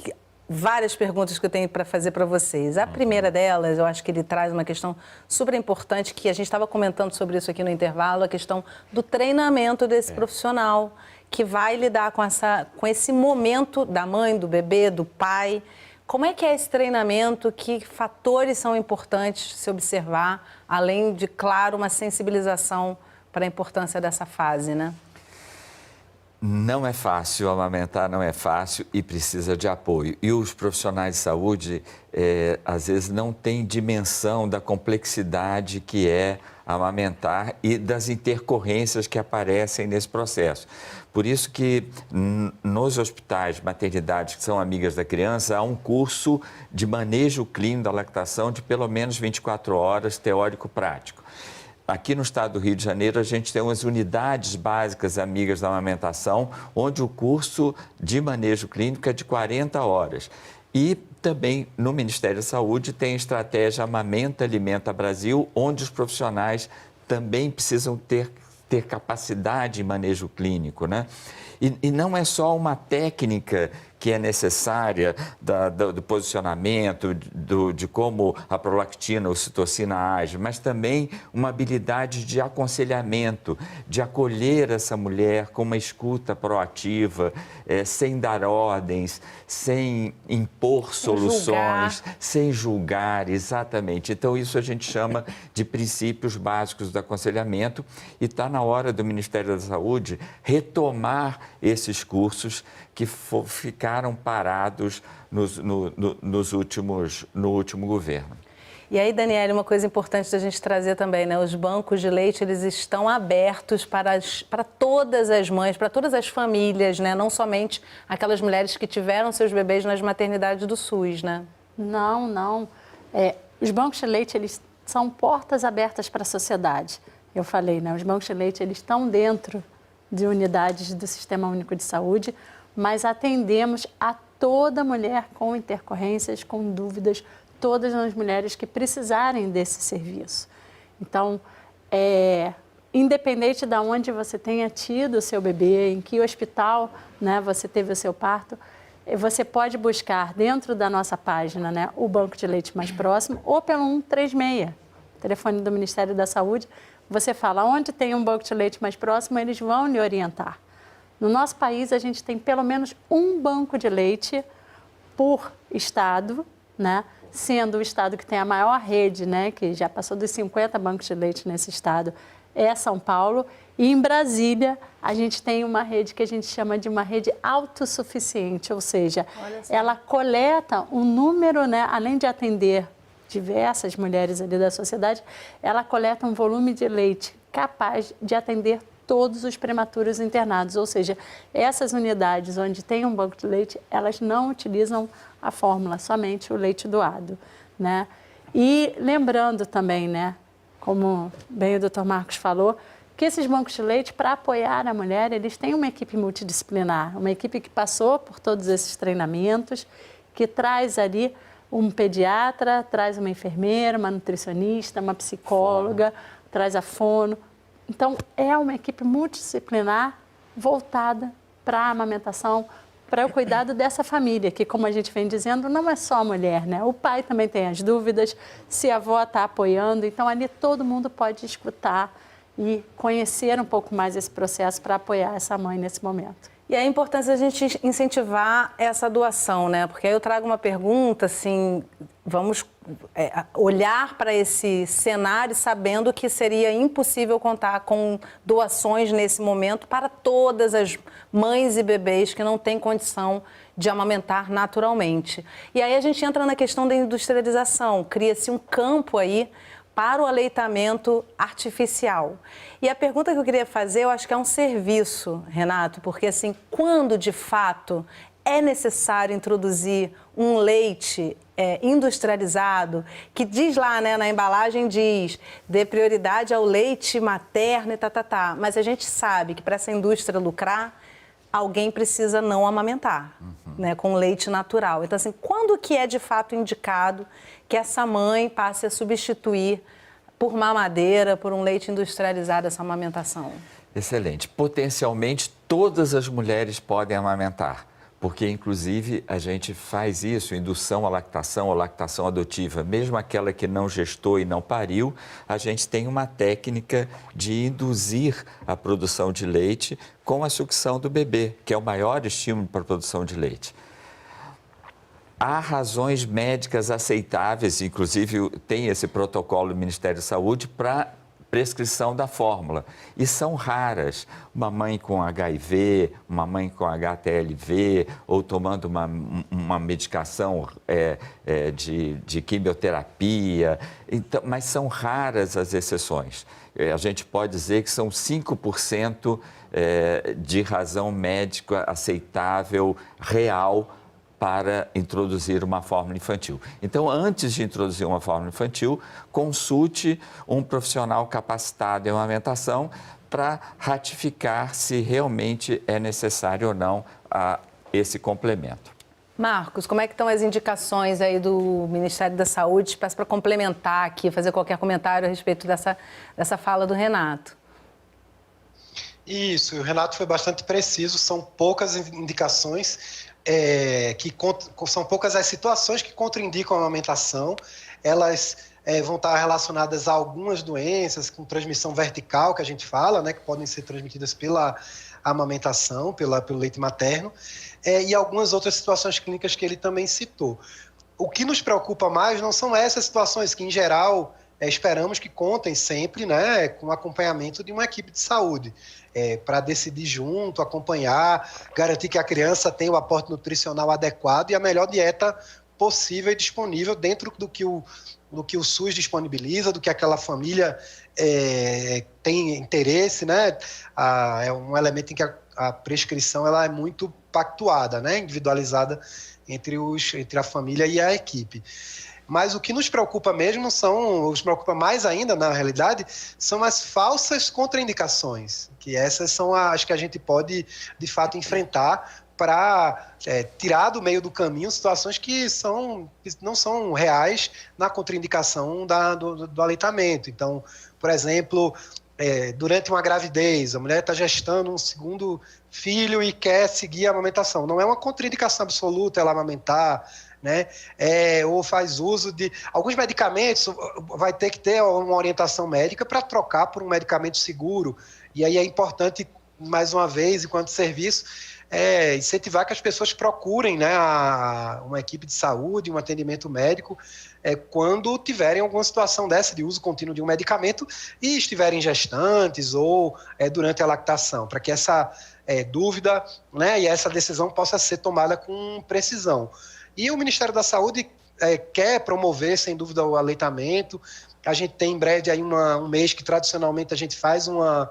várias perguntas que eu tenho para fazer para vocês. A primeira delas, eu acho que ele traz uma questão super importante, que a gente estava comentando sobre isso aqui no intervalo, a questão do treinamento desse profissional que vai lidar com esse momento da mãe, do bebê, do pai. Como é que é esse treinamento? Que fatores são importantes se observar, além de, claro, uma sensibilização para a importância dessa fase, né? Não é fácil, amamentar não é fácil e precisa de apoio. E os profissionais de saúde, às vezes, não têm dimensão da complexidade que é amamentar e das intercorrências que aparecem nesse processo. Por isso que nos hospitais, maternidades que são amigas da criança, há um curso de manejo clínico da lactação de pelo menos 24 horas, teórico-prático. Aqui no estado do Rio de Janeiro, a gente tem umas unidades básicas amigas da amamentação, onde o curso de manejo clínico é de 40 horas. E também no Ministério da Saúde tem a estratégia Amamenta, Alimenta Brasil, onde os profissionais também precisam ter capacidade em manejo clínico, né? E não é só uma técnica que é necessária do posicionamento, de como a prolactina ou ocitocina age, mas também uma habilidade de aconselhamento, de acolher essa mulher com uma escuta proativa, sem dar ordens, sem impor soluções, sem julgar, exatamente. Então, isso a gente chama de princípios básicos do aconselhamento e está na hora do Ministério da Saúde retomar esses cursos que ficaram parados no último governo. E aí, Daniele, uma coisa importante da gente trazer também, né? Os bancos de leite, eles estão abertos para todas as mães, para todas as famílias, né? Não somente aquelas mulheres que tiveram seus bebês nas maternidades do SUS, né? Não. Os bancos de leite, eles são portas abertas para a sociedade. Eu falei, né? Os bancos de leite, eles estão dentro de unidades do Sistema Único de Saúde, mas atendemos a toda mulher com intercorrências, com dúvidas, todas as mulheres que precisarem desse serviço. Então, independente de onde você tenha tido o seu bebê, em que hospital, né, você teve o seu parto, você pode buscar dentro da nossa página, né, o banco de leite mais próximo ou pelo 136, telefone do Ministério da Saúde. Você fala onde tem um banco de leite mais próximo, eles vão lhe orientar. No nosso país, a gente tem pelo menos um banco de leite por estado, né? Sendo o estado que tem a maior rede, né? Que já passou dos 50 bancos de leite nesse estado, é São Paulo. E em Brasília, a gente tem uma rede que a gente chama de uma rede autossuficiente, ou seja, ela coleta um número, né? Além de atender diversas mulheres ali da sociedade, ela coleta um volume de leite capaz de atender todos os prematuros internados, ou seja, essas unidades onde tem um banco de leite, elas não utilizam a fórmula, somente o leite doado, né? E lembrando também, né, como bem o Dr. Marcos falou, que esses bancos de leite, para apoiar a mulher, eles têm uma equipe multidisciplinar, uma equipe que passou por todos esses treinamentos, que traz ali um pediatra, traz uma enfermeira, uma nutricionista, uma psicóloga, traz a fono. Então, é uma equipe multidisciplinar voltada para a amamentação, para o cuidado dessa família, que, como a gente vem dizendo, não é só a mulher, né? O pai também tem as dúvidas, se a avó está apoiando, então ali todo mundo pode escutar e conhecer um pouco mais esse processo para apoiar essa mãe nesse momento. E é importante a gente incentivar essa doação, né? Porque aí eu trago uma pergunta, assim, vamos olhar para esse cenário sabendo que seria impossível contar com doações nesse momento para todas as mães e bebês que não têm condição de amamentar naturalmente. E aí a gente entra na questão da industrialização, cria-se um campo aí para o aleitamento artificial. E a pergunta que eu queria fazer, eu acho que é um serviço, Renato, porque assim, quando de fato é necessário introduzir um leite industrializado, que diz lá, né, na embalagem diz, dê prioridade ao leite materno e mas a gente sabe que para essa indústria lucrar, alguém precisa não amamentar, né, com leite natural. Então, assim, quando que é de fato indicado que essa mãe passe a substituir por mamadeira, por um leite industrializado, essa amamentação? Excelente. Potencialmente, todas as mulheres podem amamentar, porque, inclusive, a gente faz isso, indução à lactação ou lactação adotiva. Mesmo aquela que não gestou e não pariu, a gente tem uma técnica de induzir a produção de leite com a sucção do bebê, que é o maior estímulo para a produção de leite. Há razões médicas aceitáveis, inclusive tem esse protocolo do Ministério da Saúde para prescrição da fórmula. E são raras. Uma mãe com HIV, uma mãe com HTLV, ou tomando uma medicação de quimioterapia. Então, mas são raras as exceções. A gente pode dizer que são 5% de razão médica aceitável, real, para introduzir uma fórmula infantil. Então, antes de introduzir uma fórmula infantil, consulte um profissional capacitado em amamentação para ratificar se realmente é necessário ou não esse complemento. Marcos, como é que estão as indicações aí do Ministério da Saúde? Peço para complementar aqui, fazer qualquer comentário a respeito dessa fala do Renato. Isso, o Renato foi bastante preciso, são poucas indicações, são poucas as situações que contraindicam a amamentação. Elas vão estar relacionadas a algumas doenças com transmissão vertical, que a gente fala, né, que podem ser transmitidas pela amamentação, pelo leite materno, e algumas outras situações clínicas que ele também citou. O que nos preocupa mais não são essas situações que, em geral, esperamos que contem sempre, né, com o acompanhamento de uma equipe de saúde, para decidir junto, acompanhar, garantir que a criança tenha o aporte nutricional adequado e a melhor dieta possível e disponível dentro do que o SUS disponibiliza, do que aquela família tem interesse, né? É um elemento em que a prescrição ela é muito pactuada, né, individualizada entre a família e a equipe. Mas o que nos preocupa mesmo nos preocupa mais ainda, na realidade, são as falsas contraindicações, que essas são as que a gente pode, de fato, enfrentar para tirar do meio do caminho situações que não são reais na contraindicação do aleitamento. Então, por exemplo, durante uma gravidez, a mulher está gestando um segundo filho e quer seguir a amamentação. Não é uma contraindicação absoluta ela amamentar, né? Ou faz uso de alguns medicamentos, vai ter que ter uma orientação médica para trocar por um medicamento seguro. E aí é importante, mais uma vez, enquanto serviço, incentivar que as pessoas procurem, né, uma equipe de saúde, um atendimento médico, quando tiverem alguma situação dessa de uso contínuo de um medicamento e estiverem gestantes ou durante a lactação, para que essa dúvida, né, e essa decisão possa ser tomada com precisão. E o Ministério da Saúde quer promover, sem dúvida, o aleitamento. A gente tem em breve aí um mês que tradicionalmente a gente faz uma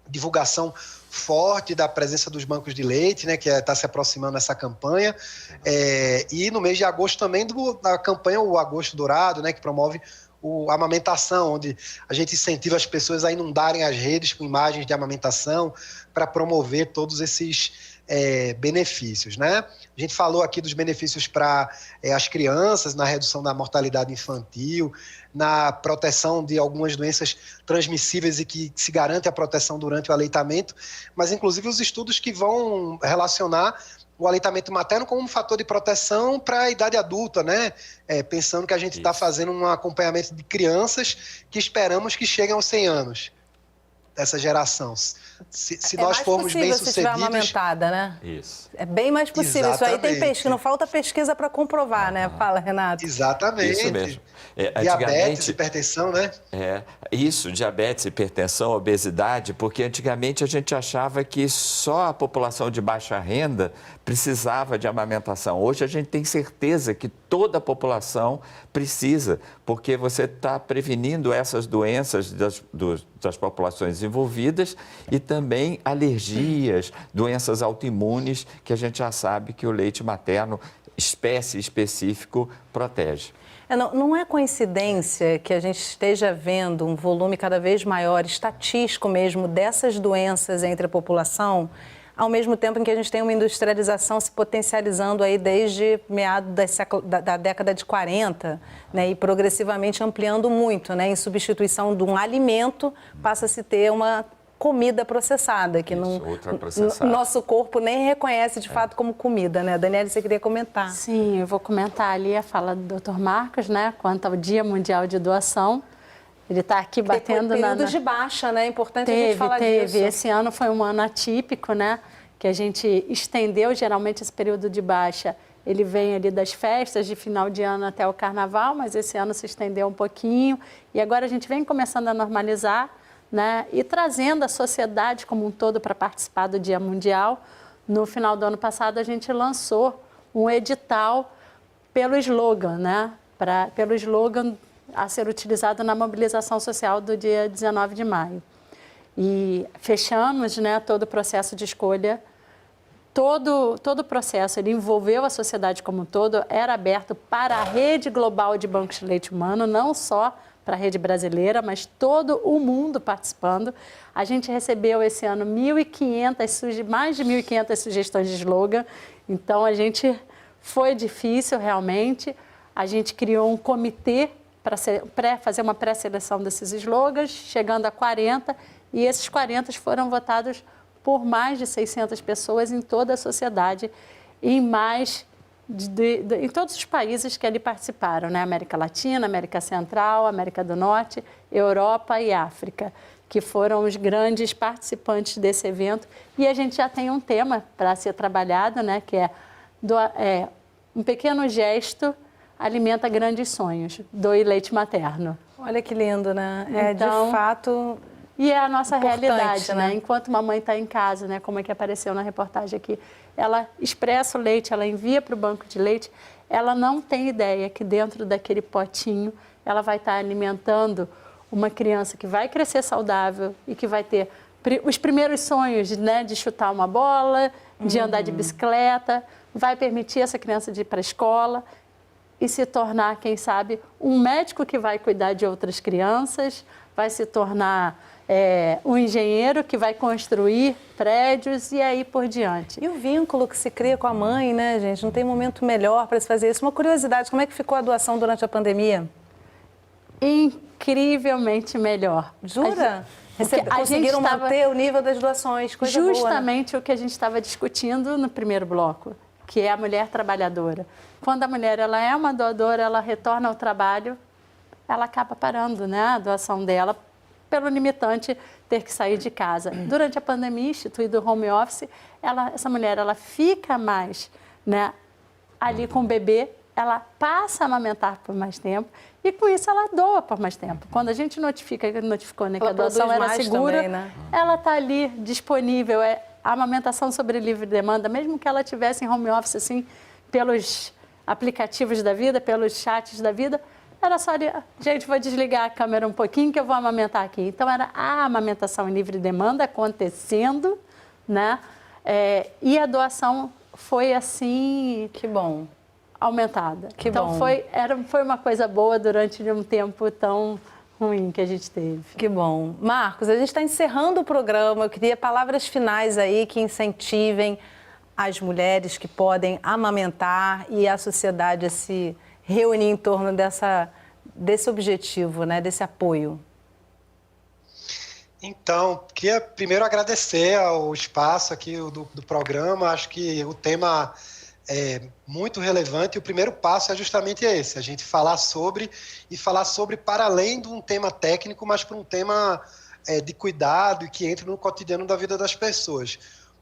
divulgação forte da presença dos bancos de leite, né, que está se aproximando essa campanha. E no mês de agosto também da campanha O Agosto Dourado, né, que promove a amamentação, onde a gente incentiva as pessoas a inundarem as redes com imagens de amamentação para promover todos esses benefícios, né? A gente falou aqui dos benefícios para as crianças, na redução da mortalidade infantil, na proteção de algumas doenças transmissíveis e que se garante a proteção durante o aleitamento, mas inclusive os estudos que vão relacionar o aleitamento materno como um fator de proteção para a idade adulta, né? Pensando que a gente está fazendo um acompanhamento de crianças que esperamos que cheguem aos 100 anos, dessa geração. Se nós formos bem-sucedidos... Se tiver amamentada, né? Isso. É bem mais possível. Exatamente. Isso aí tem pesquisa, não falta pesquisa para comprovar, né? Fala, Renato. Exatamente. Isso mesmo. Diabetes, hipertensão, né? Isso, diabetes, hipertensão, obesidade, porque antigamente a gente achava que só a população de baixa renda precisava de amamentação. Hoje a gente tem certeza que toda a população precisa, porque você está prevenindo essas doenças das populações desenvolvidas e também alergias, doenças autoimunes, que a gente já sabe que o leite materno, espécie específico, protege. Não é coincidência que a gente esteja vendo um volume cada vez maior, estatístico mesmo, dessas doenças entre a população, ao mesmo tempo em que a gente tem uma industrialização se potencializando aí desde meados da década de 40, né, e progressivamente ampliando muito, né, em substituição de um alimento, passa-se ter uma comida processada, que nosso corpo nem reconhece de fato como comida, né? Daniela, você queria comentar? Sim, eu vou comentar ali a fala do Dr. Marcos, né, quanto ao Dia Mundial de Doação. Ele está aqui batendo na... períodos de baixa, né? É importante a gente falar disso. Esse ano foi um ano atípico, né? Que a gente estendeu, geralmente, esse período de baixa. Ele vem ali das festas de final de ano até o Carnaval, mas esse ano se estendeu um pouquinho. E agora a gente vem começando a normalizar, né? E trazendo a sociedade como um todo para participar do Dia Mundial. No final do ano passado, a gente lançou um edital pelo slogan, né? Pelo slogan a ser utilizado na mobilização social do dia 19 de maio. E fechamos, né, todo o processo de escolha, todo o processo, ele envolveu a sociedade como um todo, era aberto para a rede global de bancos de leite humano, não só para a rede brasileira, mas todo o mundo participando. A gente recebeu esse ano mais de 1.500 sugestões de slogan, então foi difícil realmente. A gente criou um comitê para fazer uma pré-seleção desses slogans, chegando a 40, e esses 40 foram votados por mais de 600 pessoas em toda a sociedade, em todos os países que ali participaram, né? América Latina, América Central, América do Norte, Europa e África, que foram os grandes participantes desse evento. E a gente já tem um tema para ser trabalhado, né? Que é um pequeno gesto alimenta grandes sonhos, doe leite materno. Olha que lindo, né? Então, de fato... E é a nossa realidade, né? Enquanto uma mãe está em casa, né? Como é que apareceu na reportagem aqui, ela expressa o leite, ela envia para o banco de leite, ela não tem ideia que dentro daquele potinho ela vai estar alimentando uma criança que vai crescer saudável e que vai ter os primeiros sonhos, né? De chutar uma bola, de andar de bicicleta, vai permitir essa criança de ir para a escola e se tornar, quem sabe, um médico que vai cuidar de outras crianças, vai se tornar um engenheiro que vai construir prédios e aí por diante. E o vínculo que se cria com a mãe, né, gente? Não tem momento melhor para se fazer isso. Uma curiosidade, como é que ficou a doação durante a pandemia? Incrivelmente melhor. Jura? Conseguiram manter o nível das doações, coisa boa, né? Justamente o que a gente estava discutindo no primeiro bloco, que é a mulher trabalhadora. Quando a mulher ela é uma doadora, ela retorna ao trabalho, ela acaba parando, né, a doação dela, pelo limitante ter que sair de casa. Durante a pandemia, instituído o home office, essa mulher ela fica mais, né, ali com o bebê, ela passa a amamentar por mais tempo e com isso ela doa por mais tempo. Quando a gente notificou, né, que a doação era segura, também, né? Ela está ali disponível, a amamentação sobre livre demanda, mesmo que ela estivesse em home office, assim, pelos aplicativos da vida, pelos chats da vida, era só ali, gente, vou desligar a câmera um pouquinho que eu vou amamentar aqui. Então, era a amamentação em livre demanda acontecendo, né? E a doação foi assim... Que bom. Aumentada. Que então, bom. foi uma coisa boa durante um tempo tão ruim que a gente teve. Que bom. Marcos, a gente está encerrando o programa. Eu queria palavras finais aí que incentivem as mulheres que podem amamentar e a sociedade a se reunir em torno desse objetivo, né, desse apoio. Então, queria primeiro agradecer ao espaço aqui do programa. Acho que o tema é muito relevante e o primeiro passo é justamente esse, a gente falar sobre para além de um tema técnico, mas para um tema de cuidado e que entre no cotidiano da vida das pessoas.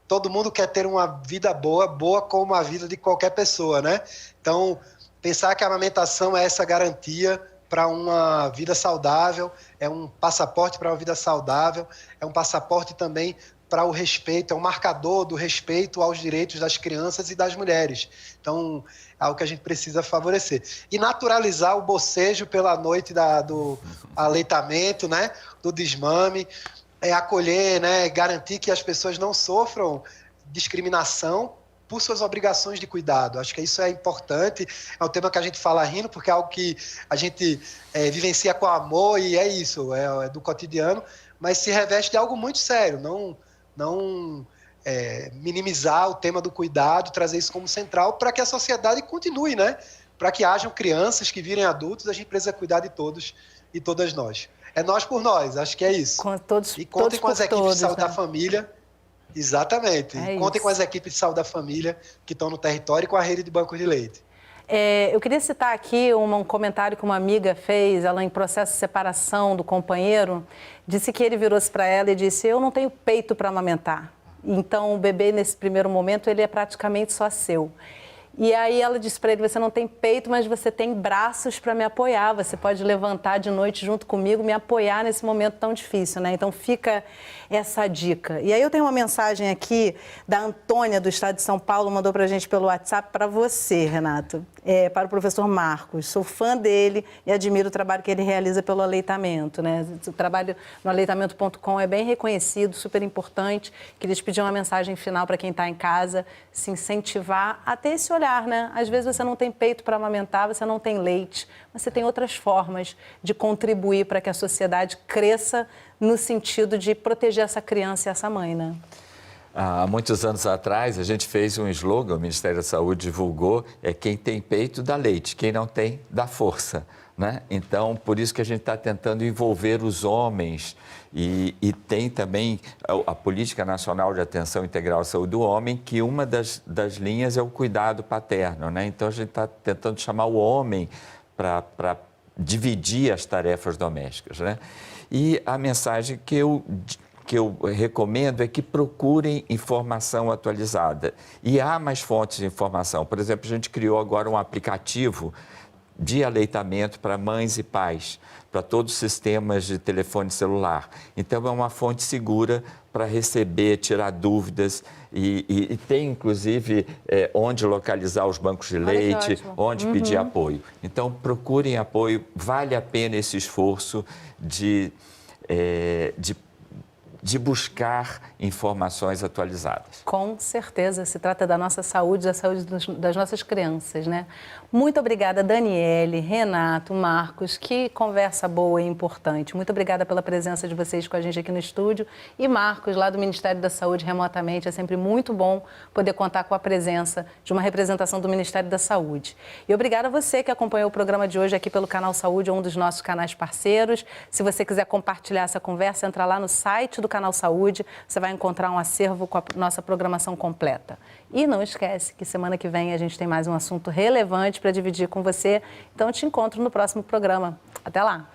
Todo mundo quer ter uma vida boa como a vida de qualquer pessoa, né? Então, pensar que a amamentação é essa garantia para uma vida saudável, é um passaporte para uma vida saudável, é um passaporte também para o respeito, é um marcador do respeito aos direitos das crianças e das mulheres. Então, é algo que a gente precisa favorecer. E naturalizar o bocejo pela noite do aleitamento, né? Do desmame, acolher, né? Garantir que as pessoas não sofram discriminação por suas obrigações de cuidado. Acho que isso é importante, é um tema que a gente fala rindo, porque é algo que a gente vivencia com amor e é isso, é do cotidiano, mas se reveste de algo muito sério, não minimizar o tema do cuidado, trazer isso como central para que a sociedade continue, né? Para que hajam crianças que virem adultos, a gente precisa cuidar de todos e todas nós. É nós por nós, acho que é isso. Com todos, e contem todos com as por equipes todos, de saúde né? da família. Exatamente. É E contem isso. com as equipes de saúde da família que estão no território e com a rede de bancos de leite. Eu queria citar aqui um comentário que uma amiga fez, ela em processo de separação do companheiro, disse que ele virou-se para ela e disse: eu não tenho peito para amamentar. Então o bebê nesse primeiro momento ele é praticamente só seu. E aí ela disse para ele: você não tem peito, mas você tem braços para me apoiar, você pode levantar de noite junto comigo, me apoiar nesse momento tão difícil, né? Então fica essa dica. E aí eu tenho uma mensagem aqui da Antônia, do estado de São Paulo, mandou para a gente pelo WhatsApp para você, Renato, para o professor Marcos. Sou fã dele e admiro o trabalho que ele realiza pelo aleitamento, né? O trabalho no aleitamento.com é bem reconhecido, super importante. Queria te pedir uma mensagem final para quem está em casa, se incentivar a ter esse olhar, né? Às vezes você não tem peito para amamentar, você não tem leite, mas você tem outras formas de contribuir para que a sociedade cresça no sentido de proteger essa criança e essa mãe, né? Há muitos anos atrás, a gente fez um slogan, o Ministério da Saúde divulgou, quem tem peito dá leite, quem não tem dá força, né? Então, por isso que a gente está tentando envolver os homens e tem também a Política Nacional de Atenção Integral à Saúde do Homem, que uma das linhas é o cuidado paterno, né? Então, a gente está tentando chamar o homem para dividir as tarefas domésticas, né? E a mensagem que eu recomendo é que procurem informação atualizada. E há mais fontes de informação. Por exemplo, a gente criou agora um aplicativo de aleitamento para mães e pais, para todos os sistemas de telefone celular. Então, é uma fonte segura para receber, tirar dúvidas e tem, inclusive, onde localizar os bancos de leite, onde pedir apoio. Então, procurem apoio, vale a pena esse esforço de buscar informações atualizadas. Com certeza, se trata da nossa saúde, da saúde das nossas crianças, né? Muito obrigada, Daniele, Renato, Marcos, que conversa boa e importante. Muito obrigada pela presença de vocês com a gente aqui no estúdio. E Marcos, lá do Ministério da Saúde, remotamente, é sempre muito bom poder contar com a presença de uma representação do Ministério da Saúde. E obrigada a você que acompanhou o programa de hoje aqui pelo Canal Saúde, um dos nossos canais parceiros. Se você quiser compartilhar essa conversa, entra lá no site do Canal Saúde, você vai encontrar um acervo com a nossa programação completa. E não esquece que semana que vem a gente tem mais um assunto relevante para dividir com você. Então, eu te encontro no próximo programa. Até lá!